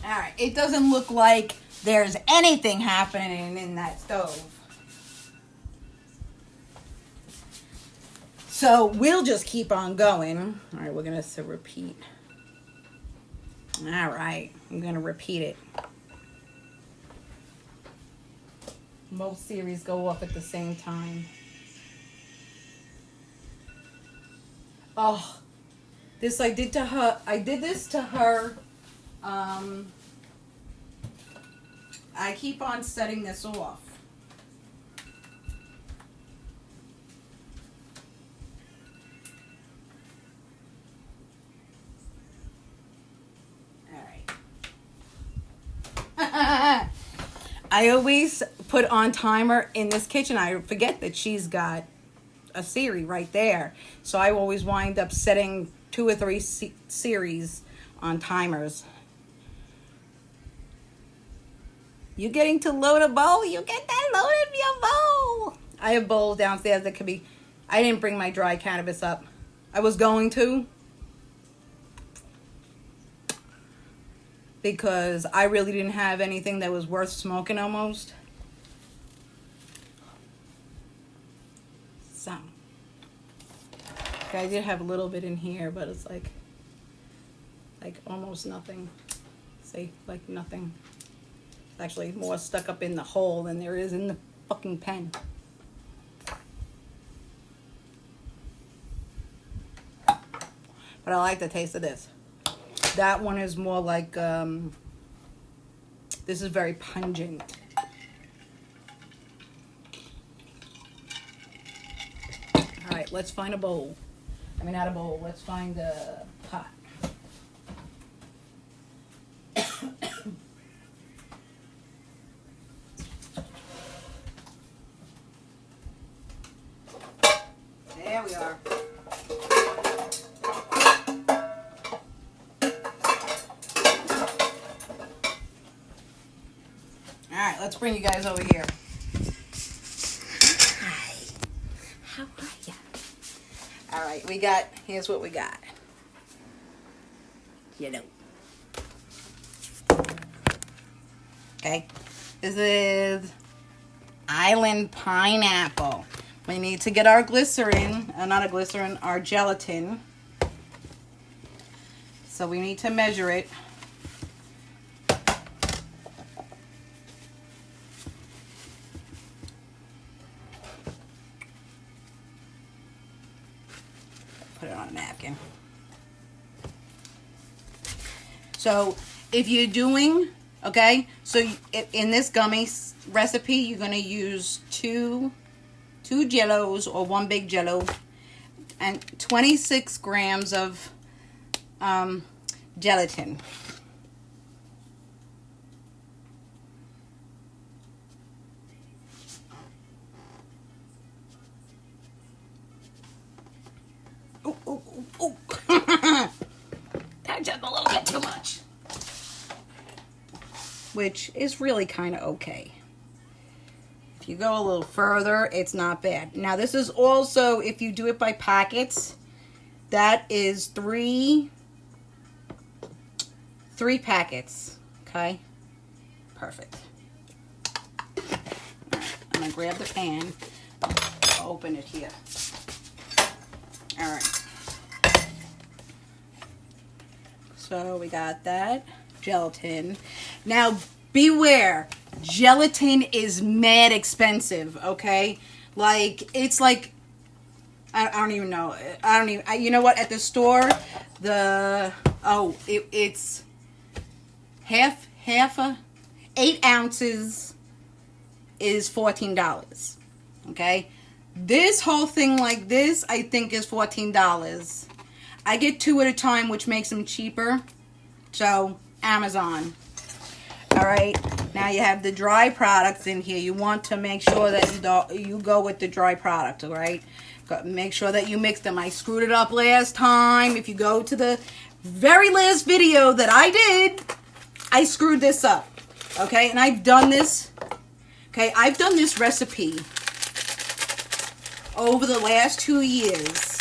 All right, it doesn't look like there's anything happening in that stove. So we'll just keep on going. All right, we're going to say repeat. All right, I'm going to repeat it. Most series go off at the same time. Oh, this I did to her. I did this to her. I keep on setting this off. I always put on timer in this kitchen. I forget that she's got a Siri right there. So I always wind up setting 2 or 3 series on timers. You getting to load a bowl? You get that loaded in your bowl. I have bowls downstairs that could be... I didn't bring my dry cannabis up. I was going to, because I really didn't have anything that was worth smoking almost. So, okay, I did have a little bit in here, but it's like almost nothing. See, like nothing. It's actually more stuck up in the hole than there is in the fucking pen. But I like the taste of this. That one is more like, this is very pungent. All right, let's find a bowl. I mean, not a bowl. Let's find a pot. There we are. Alright, let's bring you guys over here. Hi. How are ya? Alright, here's what we got. You know. Okay. This is Island Pineapple. We need to get our glycerin, our gelatin. So we need to measure it. Put it on a napkin. So if you're doing, okay, so in this gummy recipe, you're going to use two jellos or one big jello and 26 grams of gelatin. Ooh. That's just a little bit too much. Which is really kind of okay. If you go a little further, it's not bad. Now, this is also, if you do it by packets, that is three packets. Okay? Perfect. All right, I'm going to grab the pan. I'll open it here. All right. So we got that gelatin. Now, beware. Gelatin is mad expensive, okay? Like, it's like, I don't even know. You know what? At the store, it's half 8 ounces is $14, okay? This whole thing like this, I think, is $14. I get 2 at a time, which makes them cheaper. So, Amazon. All right. Now you have the dry products in here. You want to make sure that you go with the dry product, all right? Make sure that you mix them. I screwed it up last time. If you go to the very last video that I did, I screwed this up, okay? And I've done this, okay? I've done this recipe over the last 2 years.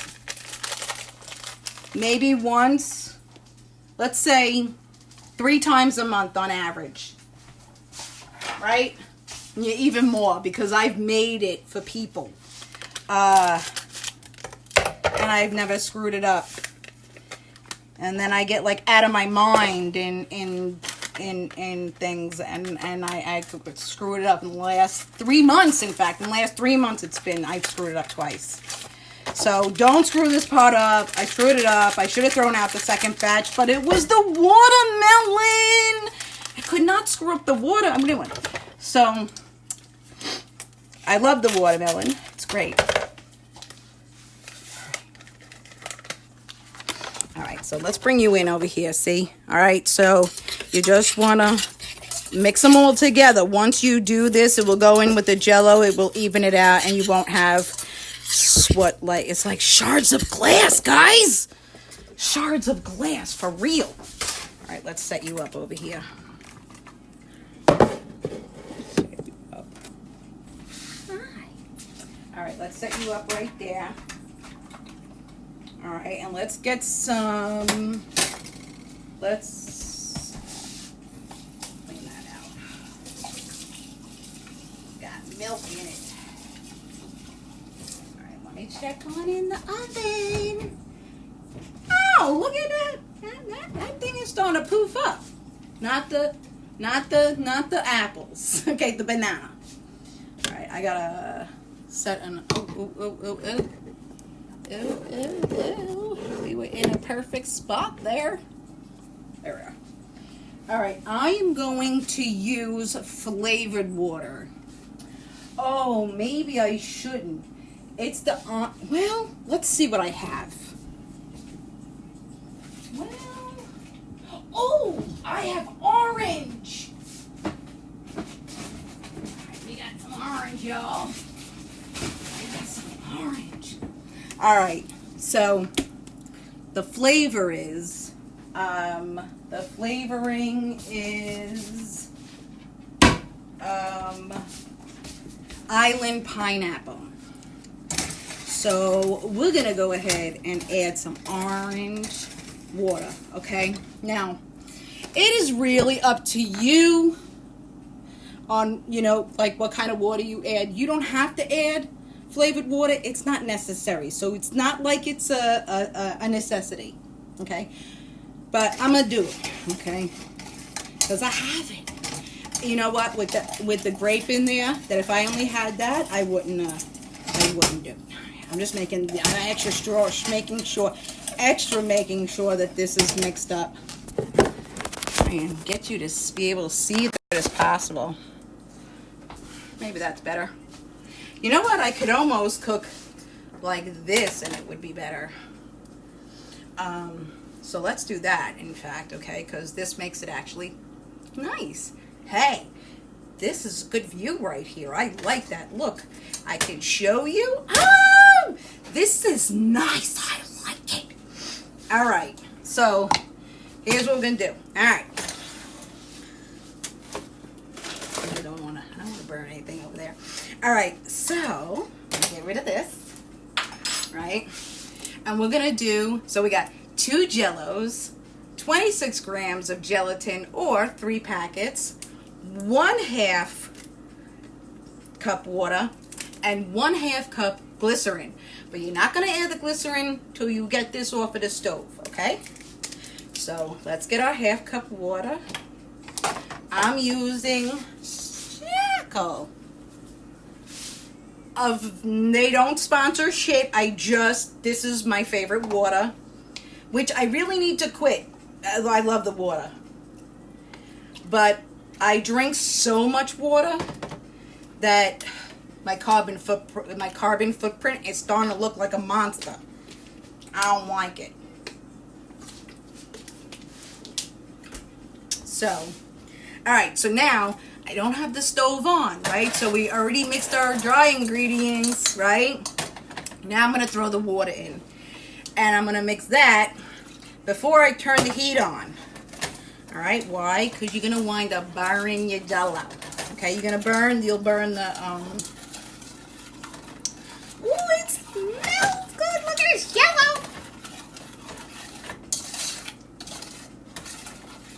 Maybe once, let's say 3 times a month on average, right? Yeah, even more, because I've made it for people. and I've never screwed it up. And then I get like out of my mind in things, and I screwed it up in the last 3 months. In fact, in the last 3 months I've screwed it up twice. So don't screw this pot up. I screwed it up. I should have thrown out the second batch, but it was the watermelon. I could not screw up the water. I'm doing. So I love the watermelon. It's great. All right, so let's bring you in over here, see? All right, so you just want to mix them all together. Once you do this, it will go in with the Jell-O. It will even it out, and you won't have it's like shards of glass, guys. Shards of glass, for real. All right, let's set you up over here. Hi. All right, let's set you up right there. All right, and let's get some, let's clean that out. Got milk in it. All right, let me check on in the oven. Oh, look at that. That thing is starting to poof up. Not the apples. Okay, the banana. All right, I gotta set an, we were in a perfect spot there. There we are. All right, I am going to use flavored water. Oh, maybe I shouldn't. It's the, well, let's see what I have. Well, oh, I have orange. All right, we got some orange, y'all. We got some orange. All right, so the flavor is, the flavoring is island pineapple. So we're gonna go ahead and add some orange water, okay? Now, it is really up to you on, you know, like what kind of water you add. You don't have to add flavored water. It's not necessary. So it's not like it's a necessity, okay? But I'm gonna do it, okay? Because I have it. You know what? With the grape in there, that if I only had that, I wouldn't do it. I'm just making making sure that this is mixed up and get you to be able to see it as possible. Maybe that's better. You know what? I could almost cook like this and it would be better. So let's do that, in fact, okay? Because this makes it actually nice. Hey, this is a good view right here. I like that. Look, I can show you. Oh, this is nice. I like it. All right, so here's what we're gonna do. All right. I don't want to burn anything over there. All right, so get rid of this, right? And we're gonna do, so we got 2 Jell-Os, 26 grams of gelatin or 3 packets, 1/2 cup water, and 1/2 cup glycerin. But you're not gonna add the glycerin till you get this off of the stove, okay? So let's get our 1/2 cup water. I'm using Shackle. They don't sponsor shit. This is my favorite water, which I really need to quit. I love the water, but I drink so much water that my carbon footprint is starting to look like a monster. I don't like it. So, all right, so now I don't have the stove on, right? So we already mixed our dry ingredients, right? Now I'm gonna throw the water in, and I'm gonna mix that before I turn the heat on. All right, why? Because you're gonna wind up burning your Jell-O. Okay, you'll burn the ooh, it smells good. Look at this Jell-O.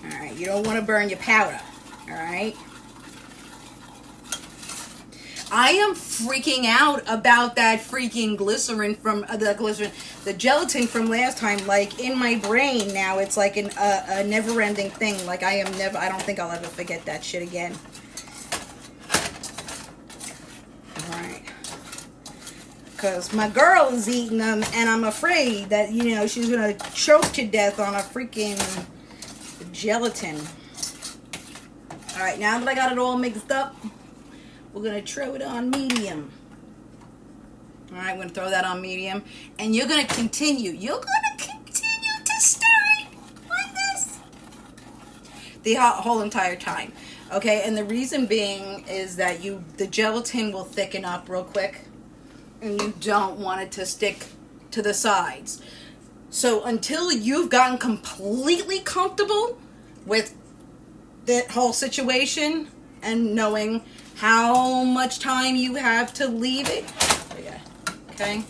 All right, you don't want to burn your powder. All right. I am freaking out about that freaking glycerin from the gelatin from last time. Like in my brain now, it's like a never-ending thing. Like I don't think I'll ever forget that shit again. All right. Because my girl is eating them, and I'm afraid that, you know, she's going to choke to death on a freaking gelatin. All right, now that I got it all mixed up, we're going to throw it on medium. All right, we're going to throw that on medium, and you're going to continue. You're going to continue to stir it like this the whole entire time. Okay, and the reason being is that the gelatin will thicken up real quick. And you don't want it to stick to the sides. So until you've gotten completely comfortable with that whole situation and knowing how much time you have to leave it, okay,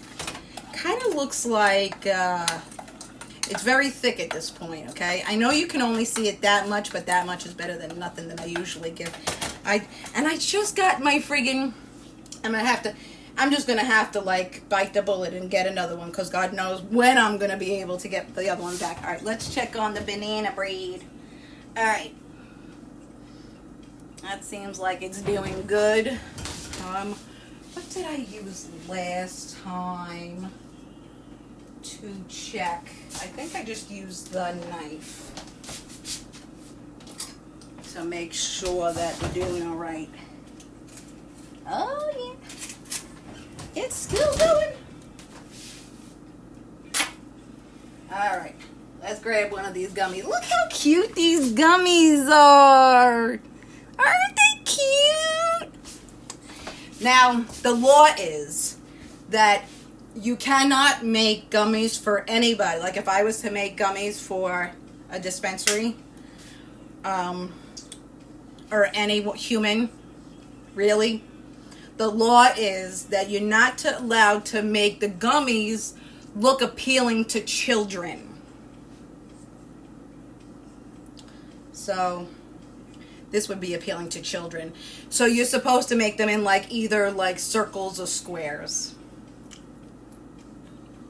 kind of looks like it's very thick at this point. Okay, I know you can only see it that much, but that much is better than nothing that I usually give. I just got my friggin'. I'm just going to have to, like, bite the bullet and get another one, because God knows when I'm going to be able to get the other one back. All right, let's check on the banana bread. All right. That seems like it's doing good. What did I use last time to check? I think I just used the knife to make sure that we're doing all right. Oh, yeah. It's still going. All right, let's grab one of these gummies. Look how cute these gummies are. Aren't they cute? Now, the law is that you cannot make gummies for anybody. Like if I was to make gummies for a dispensary, or any human, really, the law is that you're not allowed to make the gummies look appealing to children. So this would be appealing to children. So you're supposed to make them in like either like circles or squares.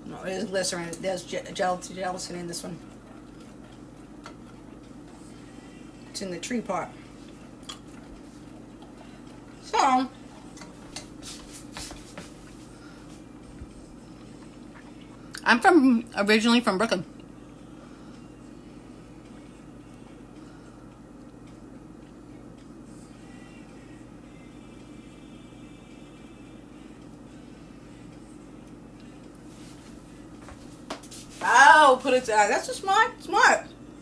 No, there's glycerin. There's gelatin in this one. It's in the tree part. So I'm originally from Brooklyn. Oh, put it down. That's just smart.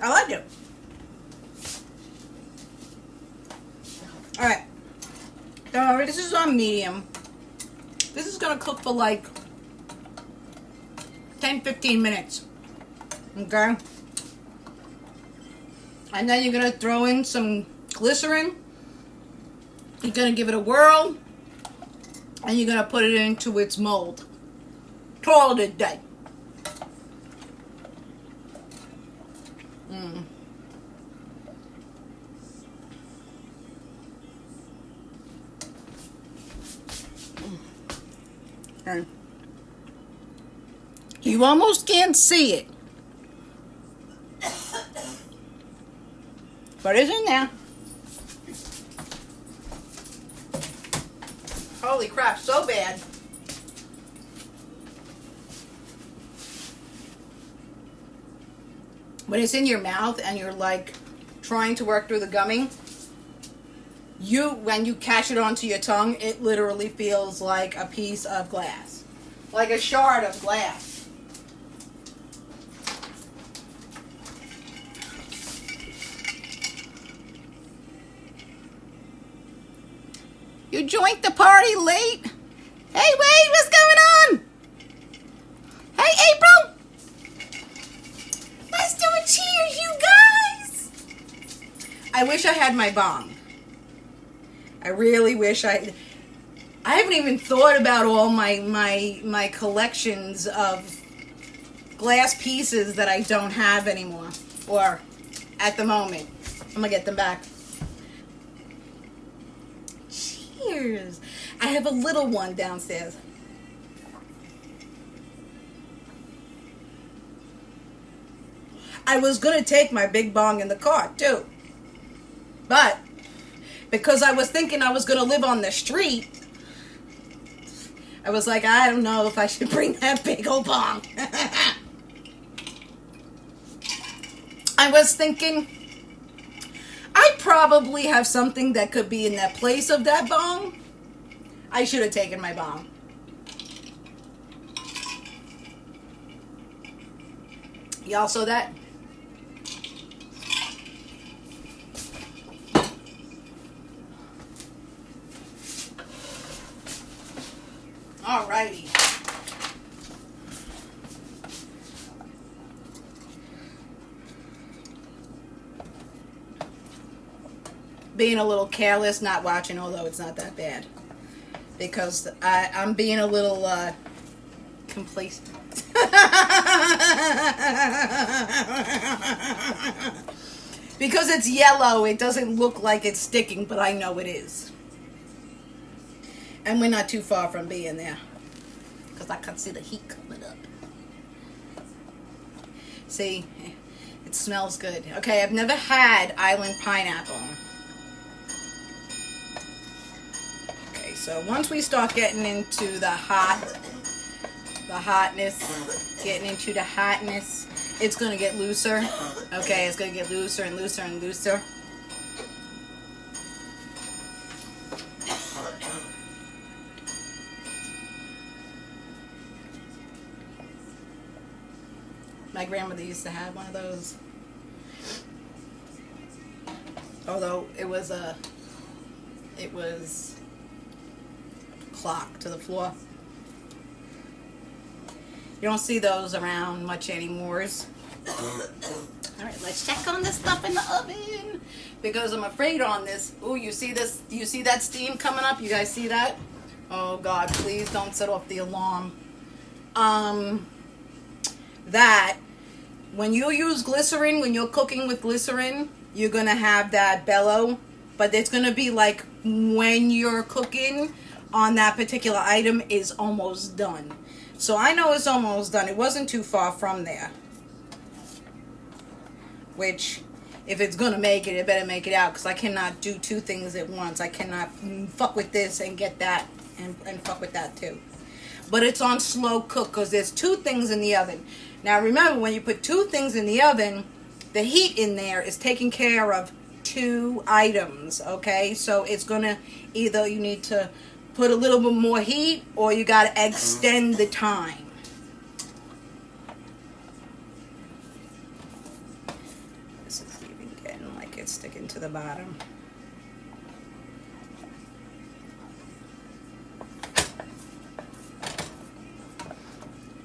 I like it. All right. So this is on medium. This is gonna cook for like 10-15 minutes. Okay? And then you're going to throw in some glycerin. You're going to give it a whirl. And you're going to put it into its mold. Call it a day. Okay. You almost can't see it. But it's in there. Holy crap, so bad. When it's in your mouth and you're like trying to work through the gummy, when you catch it onto your tongue, it literally feels like a piece of glass. Like a shard of glass. You joined the party late? Hey, wait, what's going on? Hey, April! Let's do a cheers, you guys! I wish I had my bong. I really wish I haven't even thought about all my collections of glass pieces that I don't have anymore. Or at the moment. I'm gonna get them back. Cheers. cheers. I have a little one downstairs. I was going to take my big bong in the car, too. But because I was thinking I was going to live on the street, I was like, I don't know if I should bring that big old bong. I was thinking, I probably have something that could be in the place of that bong. I should have taken my bong. Y'all saw that? Alrighty. Being a little careless, not watching, although it's not that bad. Because I'm being a little complacent. Because it's yellow, it doesn't look like it's sticking, but I know it is. And we're not too far from being there. Because I can see the heat coming up. See, it smells good. Okay, I've never had island pineapple. Okay, so once we start getting into the hotness, it's going to get looser. Okay, it's going to get looser and looser and looser. My grandmother used to have one of those. Although it was clock to the floor. You don't see those around much anymore. Alright, let's check on the stuff in the oven. Because I'm afraid on this. Ooh, you see this? Do you see that steam coming up? You guys see that? Oh God, please don't set off the alarm. That when you use glycerin, when you're cooking with glycerin, you're going to have that bellow. But it's going to be like when you're cooking on that particular item is almost done. So I know it's almost done. It wasn't too far from there. Which, if it's going to make it, it better make it out. Because I cannot do two things at once. I cannot fuck with this and get that and fuck with that too. But it's on slow cook because there's two things in the oven. Now remember, when you put two things in the oven, the heat in there is taking care of two items, okay? So it's going to, either you need to put a little bit more heat or you got to extend the time. This is even getting like it's sticking to the bottom.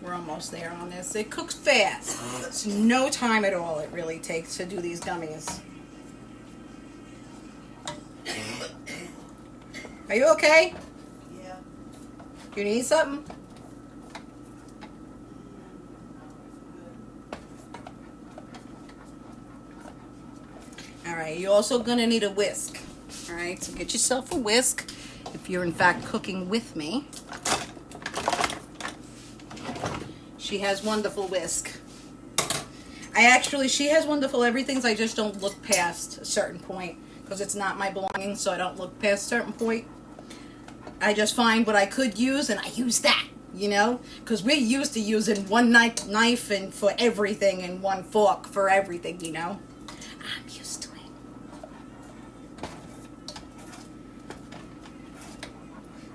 We're almost there on this. It cooks fast. It's no time at all it really takes to do these gummies. Are you okay? Yeah. You need something? Alright, you're also going to need a whisk. Alright, so get yourself a whisk if you're in fact cooking with me. She has wonderful whisk. She has wonderful everything. I just don't look past a certain point because it's not my belongings, so I don't look past a certain point. I just find what I could use and I use that, you know, because we're used to using one knife and for everything and one fork for everything, you know. I'm used to it.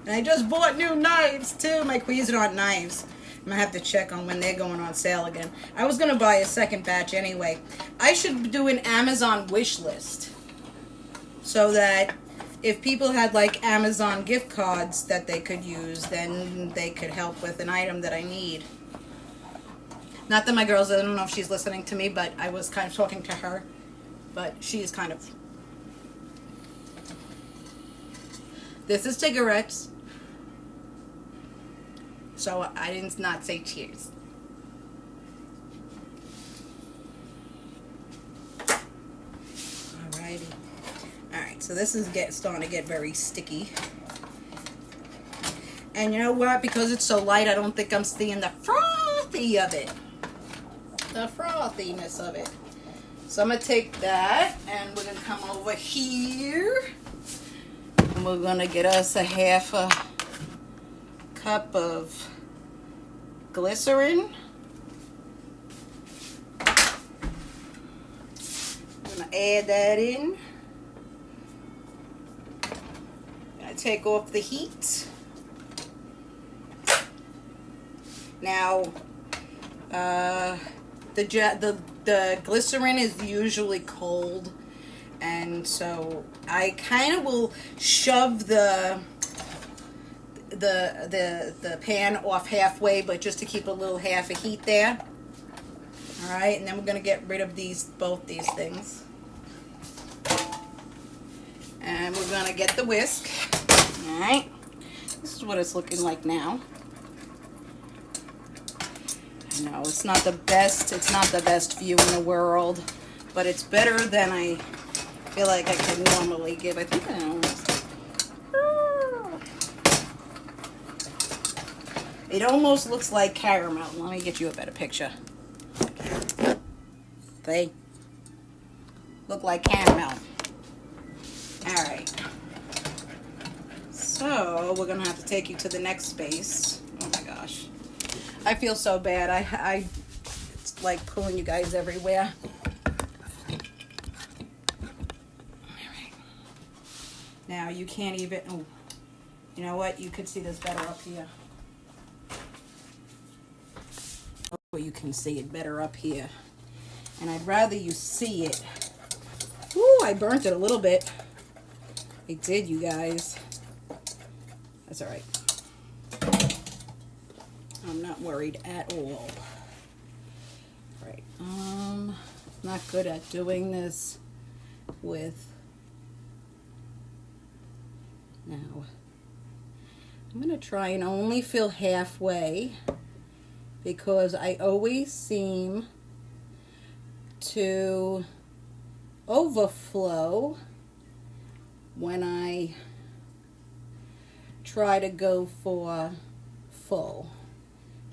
And I just bought new knives too. My Cuisinart knives. I'm going to have to check on when they're going on sale again. I was going to buy a second batch anyway. I should do an Amazon wish list. So that if people had like Amazon gift cards that they could use, then they could help with an item that I need. Not that my girls, I don't know if she's listening to me, but I was kind of talking to her. But she's kind of... This is cigarettes. So I did not say cheers. Alrighty. Alright, so this is starting to get very sticky. And you know what? Because it's so light, I don't think I'm seeing the frothy of it. The frothiness of it. So I'm going to take that and we're going to come over here. And we're going to get us a half a cup of glycerin. I'm going to add that in. I'm going to take off the heat. Now, the glycerin is usually cold, and so I kind of will shove the pan off halfway, but just to keep a little half a heat there. All right, and then we're gonna get rid of both these things, and we're gonna get the whisk. All right, this is what it's looking like now. No, it's not the best. It's not the best view in the world, but it's better than I feel like I can normally give. I think I almost. It almost looks like caramel. Let me get you a better picture. They look like caramel. All right. So we're gonna have to take you to the next space. Oh my gosh. I feel so bad. It's like pulling you guys everywhere. Alright. Now you can't even, oh, you know what? You could see this better up here. Oh, you can see it better up here. And I'd rather you see it. Ooh, I burnt it a little bit. I did, you guys. That's all right. I'm not worried at all. Right. Not good at doing this with. Now, I'm going to try and only fill halfway because I always seem to overflow when I try to go for full.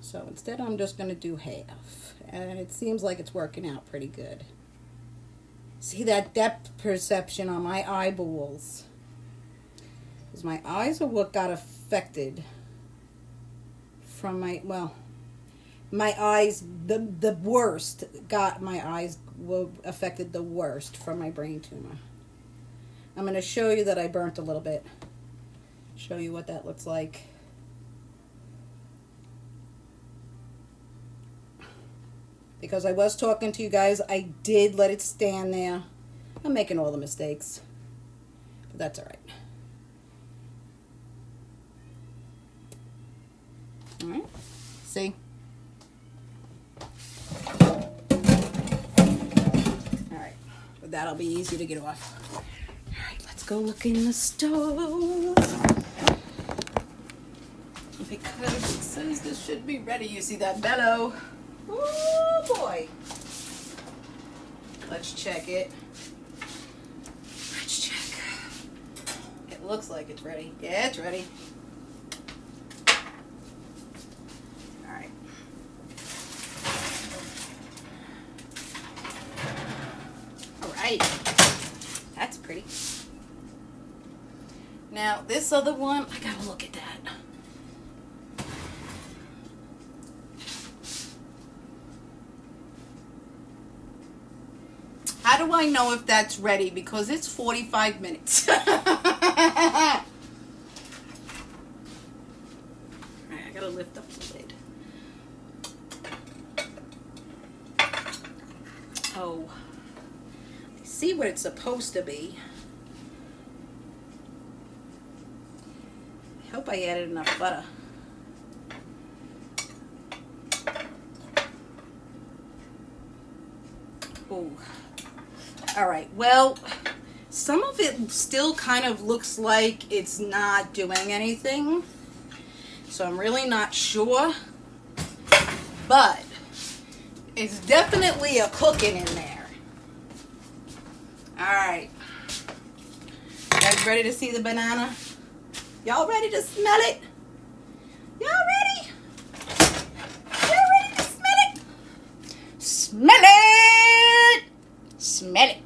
So instead I'm just going to do half. And it seems like it's working out pretty good. See that depth perception on my eyeballs? Because my eyes are what got affected from my, well, my eyes, the worst, my eyes were affected the worst from my brain tumor. I'm going to show you that I burnt a little bit. Show you what that looks like. Because I was talking to you guys, I did let it stand there. I'm making all the mistakes. But that's all right. All right. See? All right. But that'll be easy to get off. All right, let's go look in the stove. Because it says this should be ready. You see that bellow? Oh boy. Let's check it. Let's check. It looks like it's ready. Yeah, it's ready. Alright. Alright. That's pretty. Now, this other one, I gotta look at that. How do I know if that's ready? Because it's 45 minutes. Alright, I gotta lift up the lid. Oh, I see what it's supposed to be. I hope I added enough butter. Oh. Alright, well, some of it still kind of looks like it's not doing anything. So I'm really not sure. But it's definitely a cooking in there. Alright. You guys ready to see the banana? Y'all ready to smell it? smell it.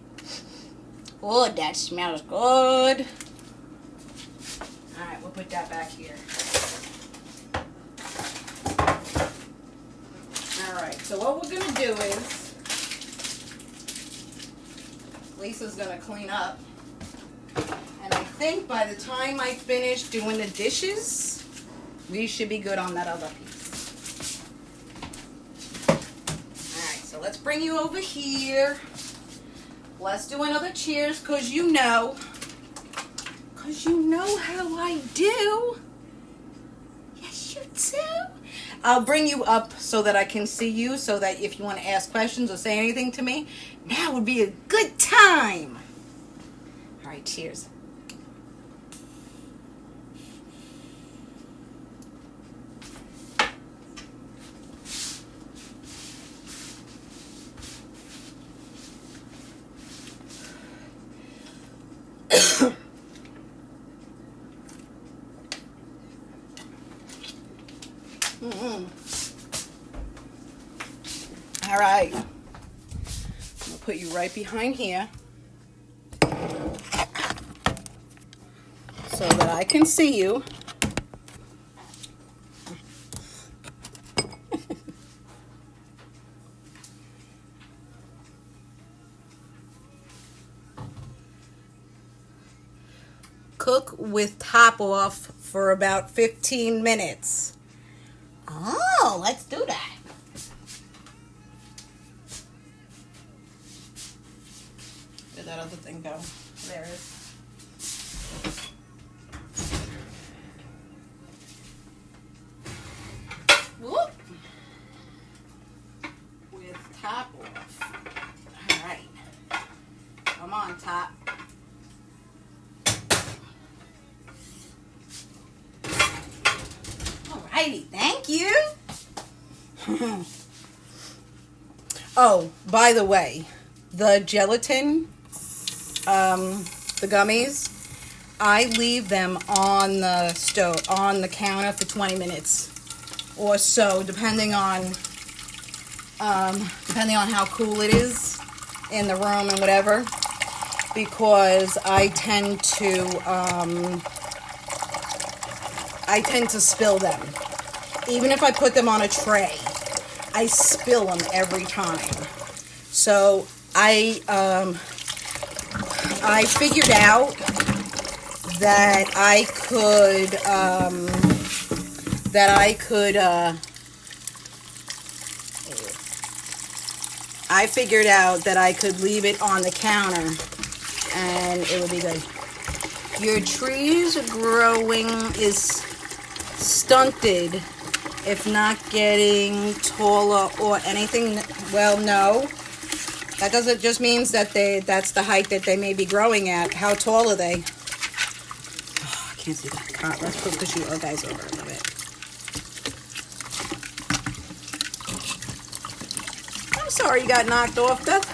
Oh, that smells good. Alright, we'll put that back here. Alright, so what we're going to do is, Lisa's going to clean up. And I think by the time I finish doing the dishes, we should be good on that other piece. Alright, so let's bring you over here. Let's do another cheers, because you know how I do. Yes, you do. I'll bring you up so that I can see you, so that if you want to ask questions or say anything to me, now would be a good time. All right, cheers. All right, I'm gonna put you right behind here so that I can see you. Cook with top off for about 15 minutes. Oh, let's do that. Where'd that other thing go? There it is. Whoop. With top off. All right. Come on, top. Alrighty, thank you. Oh, by the way, the gelatin, the gummies, I leave them on the stove, on the counter for 20 minutes or so, depending on how cool it is in the room and whatever, because I tend to spill them. Even if I put them on a tray, I spill them every time. So I figured out that I could leave it on the counter and it would be good. Your trees growing is stunted, if not getting taller or anything. Well, no. That doesn't just means that that's the height that they may be growing at. How tall are they? Oh, I can't see that. Let's push you guys over a little bit. I'm sorry you got knocked off, Beth.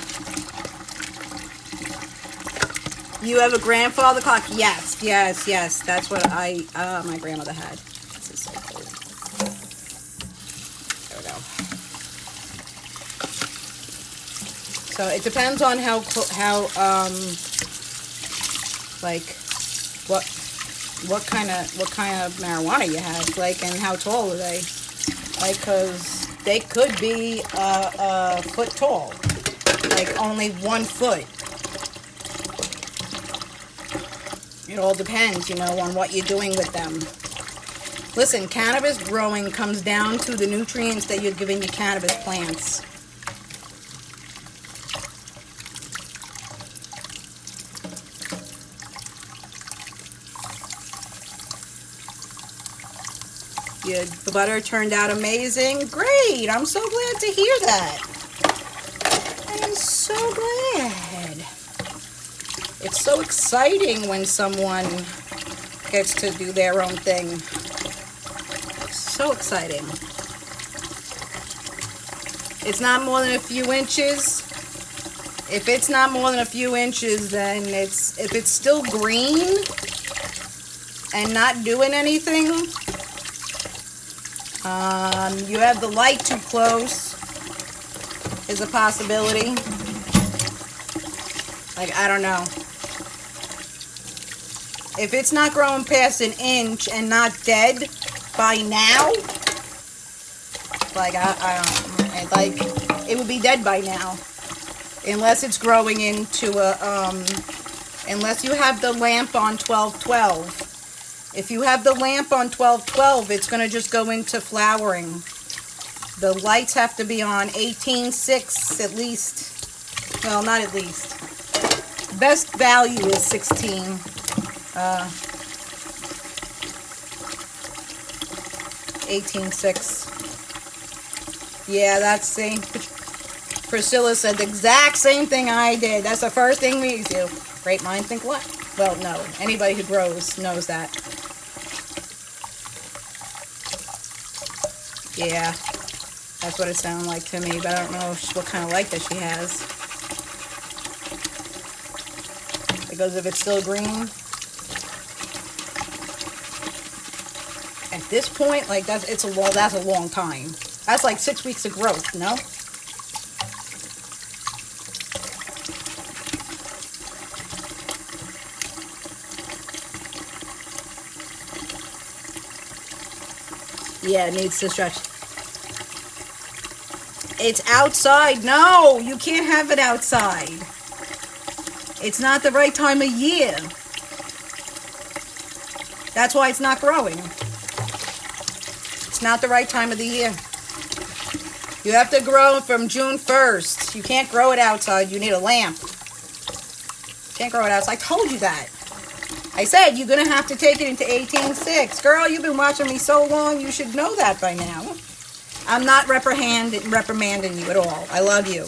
You have a grandfather clock? Yes. That's what my grandmother had. This is so cool. There we go. So it depends on how like what kind of marijuana you have, like, and how tall are they? Like, because they could be a foot tall, like only 1 foot. It all depends, on what you're doing with them. Listen, cannabis growing comes down to the nutrients that you're giving your cannabis plants. Your butter turned out amazing. Great! I'm so glad to hear that. I am so glad. It's so exciting when someone gets to do their own thing. So exciting. It's not more than a few inches. If it's not more than a few inches, then if it's still green and not doing anything, you have the light too close is a possibility. Like, I don't know. If it's not growing past an inch and not dead by now, like, I don't, like, it would be dead by now. Unless it's growing into a, unless you have the lamp on 1212. If you have the lamp on 1212, it's going to just go into flowering. The lights have to be on 18.6 at least. Well, not at least. Best value is 16. 18.6. Yeah, that's same. Priscilla said the exact same thing I did. That's the first thing we do. Great mind think what? Well, no. Anybody who grows knows that. Yeah, that's what it sounded like to me, but I don't know what kind of light that she has. Because if it's still green, at this point, like that's a long time. That's like 6 weeks of growth, no? Yeah, it needs to stretch. It's outside. No, you can't have it outside. It's not the right time of year. That's why it's not growing. It's not the right time of the year. You have to grow from June 1st. You can't grow it outside. You need a lamp. Can't grow it outside. I told you that. I said you're going to have to take it into 18.6. Girl, you've been watching me so long. You should know that by now. I'm not reprimanding you at all. I love you.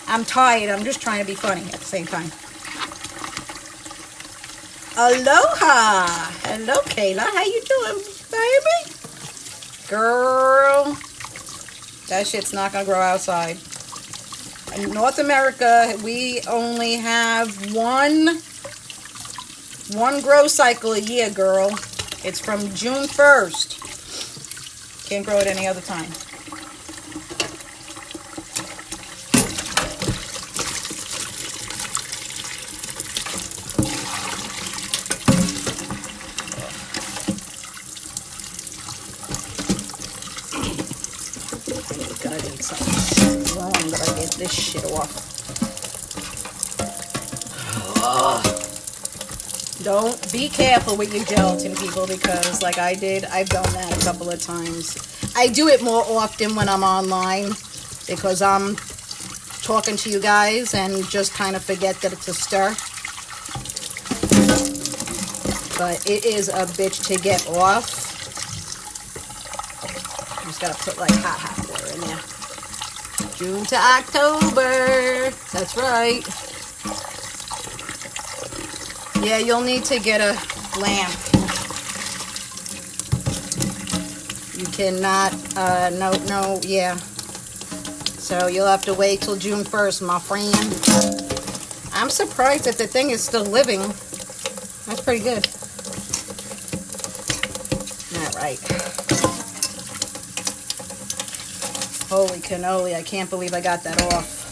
I'm tired. I'm just trying to be funny at the same time. Aloha. Hello, Kayla. How you doing, baby? Girl, that shit's not going to grow outside. In North America, we only have one grow cycle a year, girl. It's from June 1st. Can't grow it any other time. Gotta need something strong that I get this shit off. Oh. Don't be careful with your gelatin, people, because like I did, I've done that a couple of times. I do it more often when I'm online because I'm talking to you guys and just kind of forget that it's a stir. But it is a bitch to get off. Just gotta put like hot water in there. June to October. That's right. Yeah, you'll need to get a lamp. You cannot, no, yeah. So you'll have to wait till June 1st, my friend. I'm surprised that the thing is still living. That's pretty good. All right. Holy cannoli, I can't believe I got that off.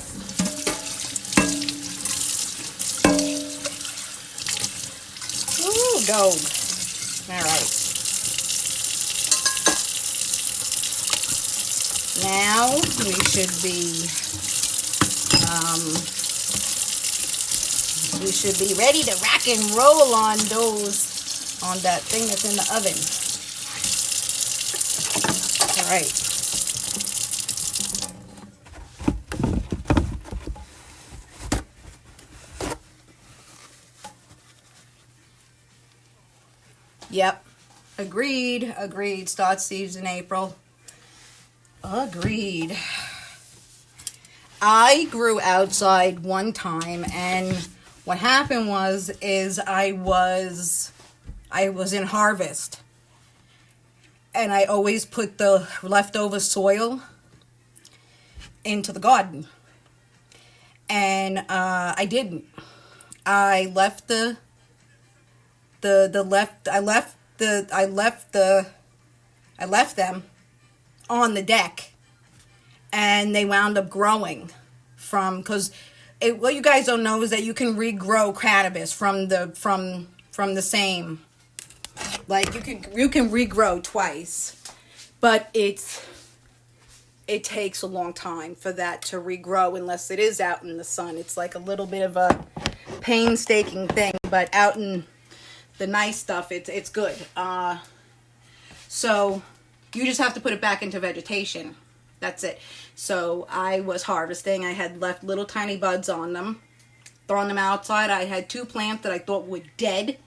Ooh, gold. All right. Now we should be ready to rock and roll on that thing that's in the oven. All right. Yep. Agreed. Start seeds in April. Agreed. I grew outside one time, and what happened was I was in harvest, and I always put the leftover soil into the garden, and I didn't. I left them on the deck, and they wound up growing from, because what you guys don't know is that you can regrow cannabis from the same, like you can regrow twice, but it takes a long time for that to regrow unless it is out in the sun. It's like a little bit of a painstaking thing, but out in the nice stuff, it's good. So you just have to put it back into vegetation. That's it. So I was harvesting. I had left little tiny buds on them, thrown them outside. I had 2 plants that I thought were dead.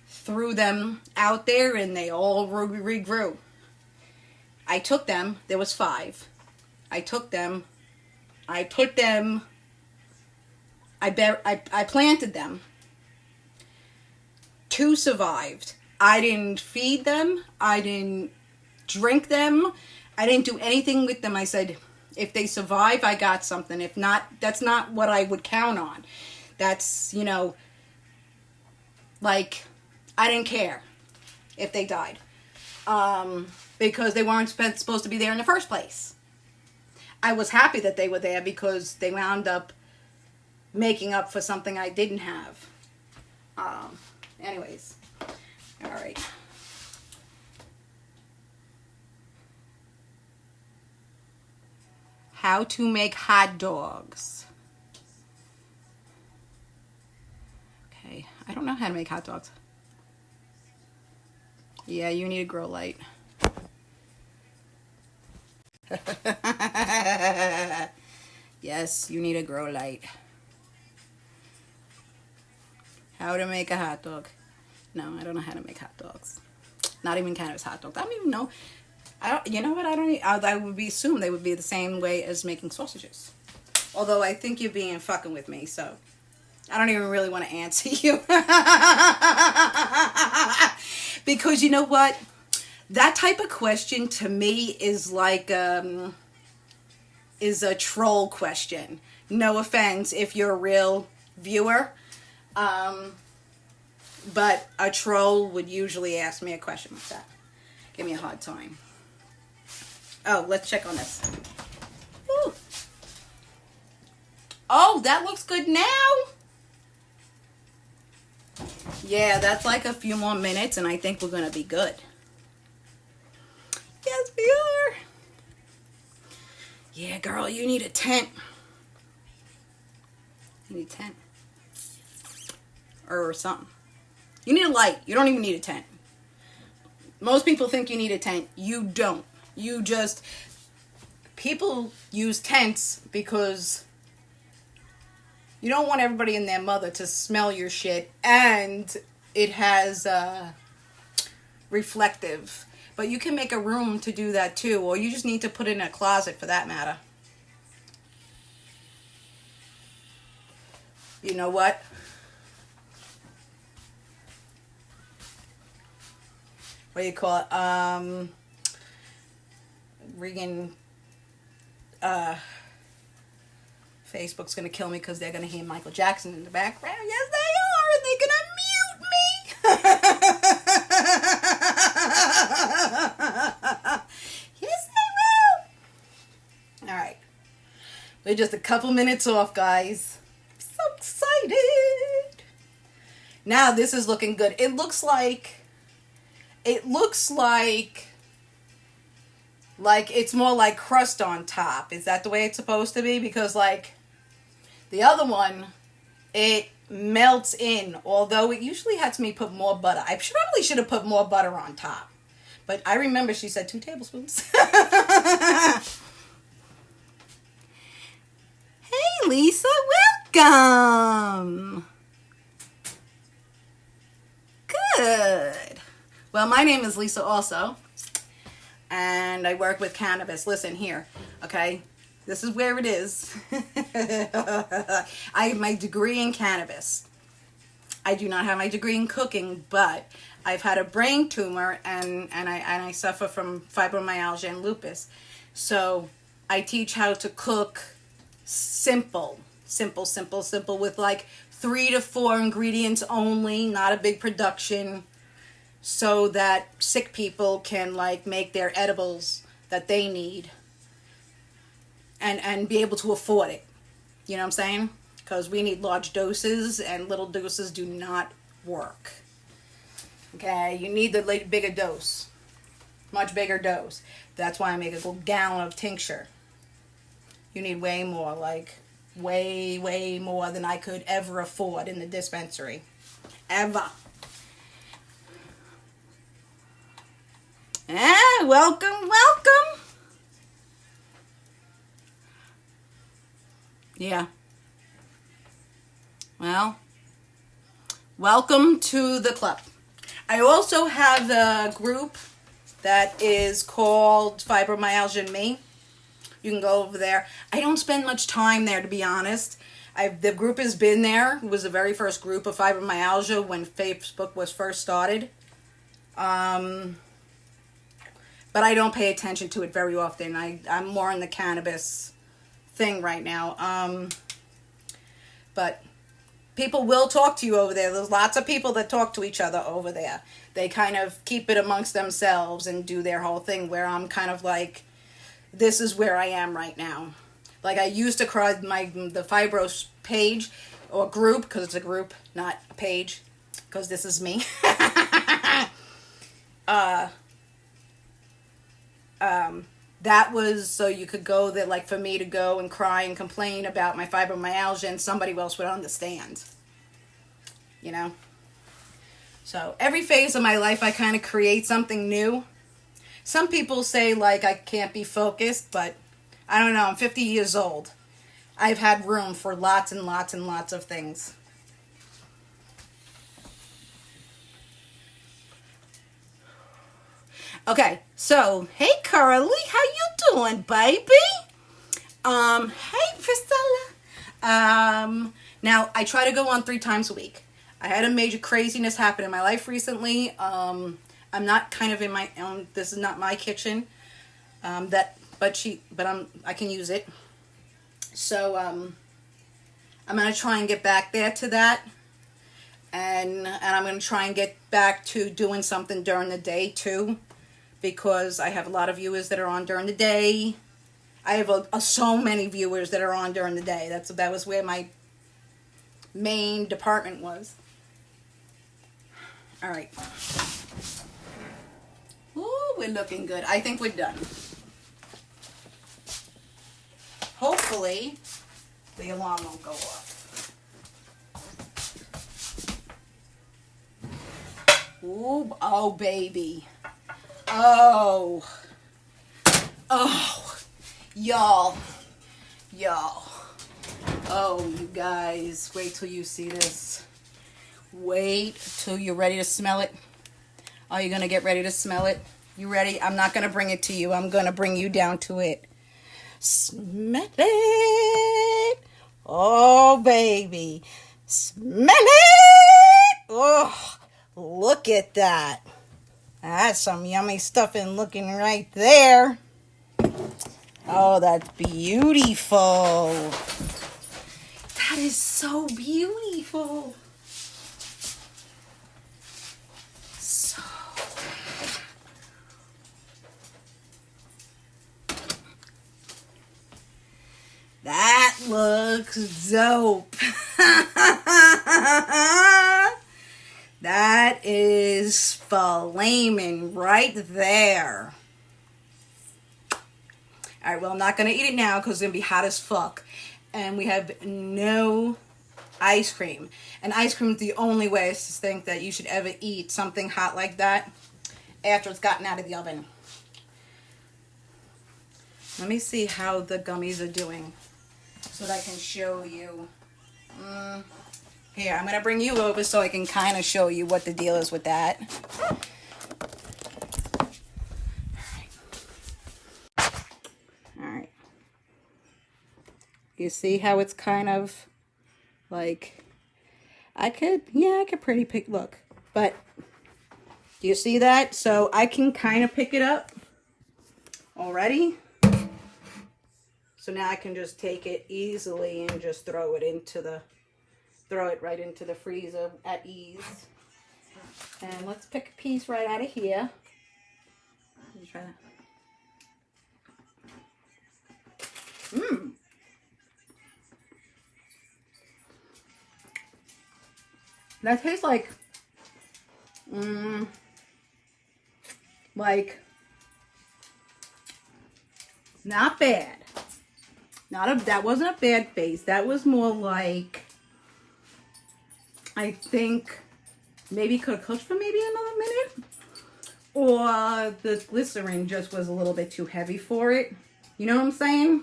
Threw them out there and they all regrew. I took them. There was 5. I took them. I put them. I planted them. 2 survived. I didn't feed them. I didn't drink them. I didn't do anything with them. I said, if they survive, I got something. If not, that's not what I would count on. That's, like, I didn't care if they died. Because they weren't supposed to be there in the first place. I was happy that they were there because they wound up making up for something I didn't have. Anyways. All right. How to make hot dogs. Okay, I don't know how to make hot dogs. Yeah, you need a grow light. Yes, you need a grow light. How to make a hot dog. No, I don't know how to make hot dogs. Not even cannabis hot dogs. I don't even know. You know what? I would assume they would be the same way as making sausages. Although I think you're being fucking with me, so I don't even really want to answer you. Because you know what? That type of question to me is like, is a troll question. No offense if you're a real viewer. But a troll would usually ask me a question like that. Give me a hard time. Oh, let's check on this. Woo. Oh, that looks good now. Yeah, that's like a few more minutes and I think we're going to be good. Yes, we are. Yeah, girl, you need a tent. You need a tent. Or something. You need a light. You don't even need a tent. Most people think you need a tent. You don't. You just... People use tents because you don't want everybody and their mother to smell your shit. And it has reflective. But you can make a room to do that too. Or you just need to put it in a closet for that matter. You know what? What do you call it? Regan, Facebook's gonna kill me because they're gonna hear Michael Jackson in the background. Yes, they are, and they're gonna mute me. Yes, they will. All right, we're just a couple minutes off, guys. I'm so excited. Now this is looking good. It looks like it's more like crust on top. Is that the way it's supposed to be? Because like the other one, it melts in. Although it usually has me put more butter. I probably should have put more butter on top. But I remember she said 2 tablespoons. Hey, Lisa, welcome. Good. Well, my name is Lisa also, and I work with cannabis. Listen here, okay? This is where it is. I have my degree in cannabis. I do not have my degree in cooking, but I've had a brain tumor, and I suffer from fibromyalgia and lupus. So I teach how to cook simple with like 3 to 4 ingredients only, not a big production, so that sick people can like make their edibles that they need and be able to afford it. You know what I'm saying? Because we need large doses and little doses do not work. Okay, you need the bigger dose. Much bigger dose. That's why I make a gallon of tincture. You need way more, like way more than I could ever afford in the dispensary. Ever. Welcome. Yeah. Well, welcome to the club. I also have a group that is called Fibromyalgia and Me. You can go over there. I don't spend much time there, to be honest. The group has been there. It was the very first group of fibromyalgia when Facebook was first started. But I don't pay attention to it very often. I'm more in the cannabis thing right now. But people will talk to you over there. There's lots of people that talk to each other over there. They kind of keep it amongst themselves and do their whole thing, where I'm kind of like, this is where I am right now. Like, I used to cry the fibros page or group, because it's a group, not a page, because this is me. That was so you could go there, like, for me to go and cry and complain about my fibromyalgia and somebody else would understand. You know? So every phase of my life I kind of create something new. Some people say, like, I can't be focused, but I don't know. I'm 50 years old. I've had room for lots and lots and lots of things. Okay, so, hey, Carly, how you doing, baby? Hey, Priscilla. Now, I try to go on 3 times a week. I had a major craziness happen in my life recently. I'm not kind of in my own, this is not my kitchen. I can use it. So, I'm going to try and get back there to that. And I'm going to try and get back to doing something during the day, too. Because I have a lot of viewers that are on during the day. I have so many viewers that are on during the day. That was where my main department was. All right. Ooh, we're looking good. I think we're done. Hopefully, the alarm won't go off. Ooh, oh, baby. Oh, y'all, oh, you guys, wait till you see this. Wait till you're ready to smell it. Are you going to get ready to smell it? You ready? I'm not going to bring it to you. I'm going to bring you down to it. Smell it. Oh, baby. Smell it. Oh, look at that. That's some yummy stuffing looking right there. Oh, that's beautiful. That is so beautiful. So. That looks dope. That is flaming right there. All right, well, I'm not going to eat it now because it's going to be hot as fuck. And we have no ice cream. And ice cream is the only way I think that you should ever eat something hot like that after it's gotten out of the oven. Let me see how the gummies are doing so that I can show you. Here, I'm going to bring you over so I can kind of show you what the deal is with that. Alright. You see how it's kind of like, I could pretty pick, look. But, do you see that? So, I can kind of pick it up already. So now I can just take it easily and just throw it right into the freezer at ease. And let's pick a piece right out of here. Try that. That tastes like not bad. That wasn't a bad face. That was more like, I think maybe could have cooked for maybe another minute, or the glycerin just was a little bit too heavy for it. You know what I'm saying?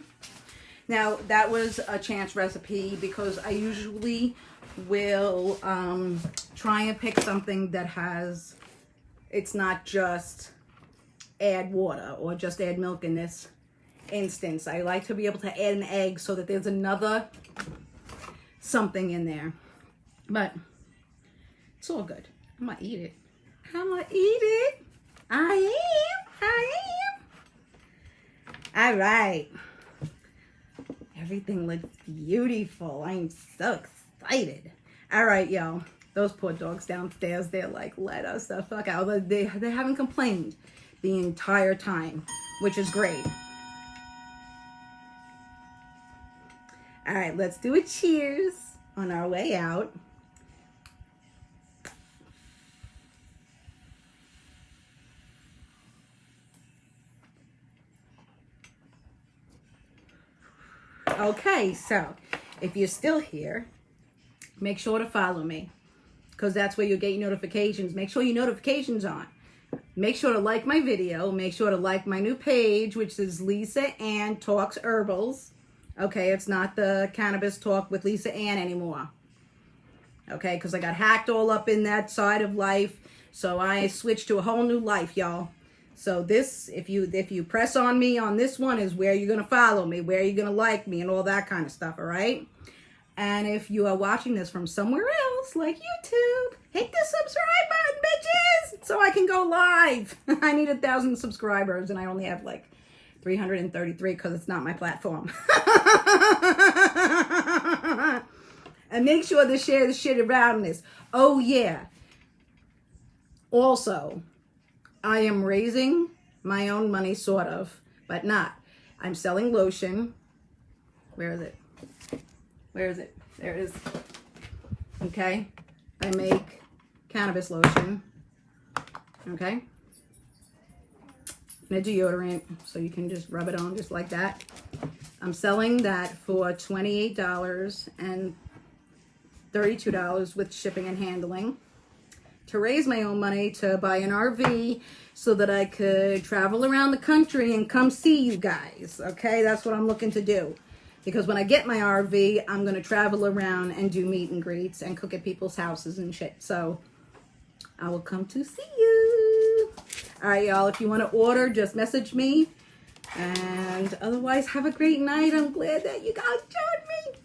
Now, that was a chance recipe because I usually will try and pick something that has, it's not just add water or just add milk in this instance. I like to be able to add an egg so that there's another something in there. But it's all good. I'm gonna eat it. I'm gonna eat it. I am. All right. Everything looks beautiful. I'm so excited. All right, y'all. Those poor dogs downstairs, they're like, let us the fuck out. They haven't complained the entire time, which is great. All right, let's do a cheers on our way out. Okay, so if you're still here, make sure to follow me because that's where you'll get your notifications. Make sure your notifications on. Make sure to like my video. Make sure to like my new page, which is Lisa Ann Talks Herbals. Okay, it's not the Cannabis Talk with Lisa Ann anymore. Okay, because I got hacked all up in that side of life. So I switched to a whole new life, y'all. So this, if you press on me on this one, is where you're going to follow me, where you're going to like me, and all that kind of stuff, all right? And if you are watching this from somewhere else, like YouTube, hit the subscribe button, bitches, so I can go live. I need 1,000 subscribers, and I only have like 333 because it's not my platform. And make sure to share the shit around this. Oh, yeah. Also, I am raising my own money, sort of, but not. I'm selling lotion. Where is it? Where is it? There it is. Okay. I make cannabis lotion. Okay. And a deodorant, so you can just rub it on just like that. I'm selling that for $28 and $32 with shipping and handling, to raise my own money to buy an RV so that I could travel around the country and come see you guys. Okay, that's what I'm looking to do. Because when I get my RV, I'm going to travel around and do meet and greets and cook at people's houses and shit. So I will come to see you. All right, y'all, if you want to order, just message me. And otherwise, have a great night. I'm glad that you guys joined me.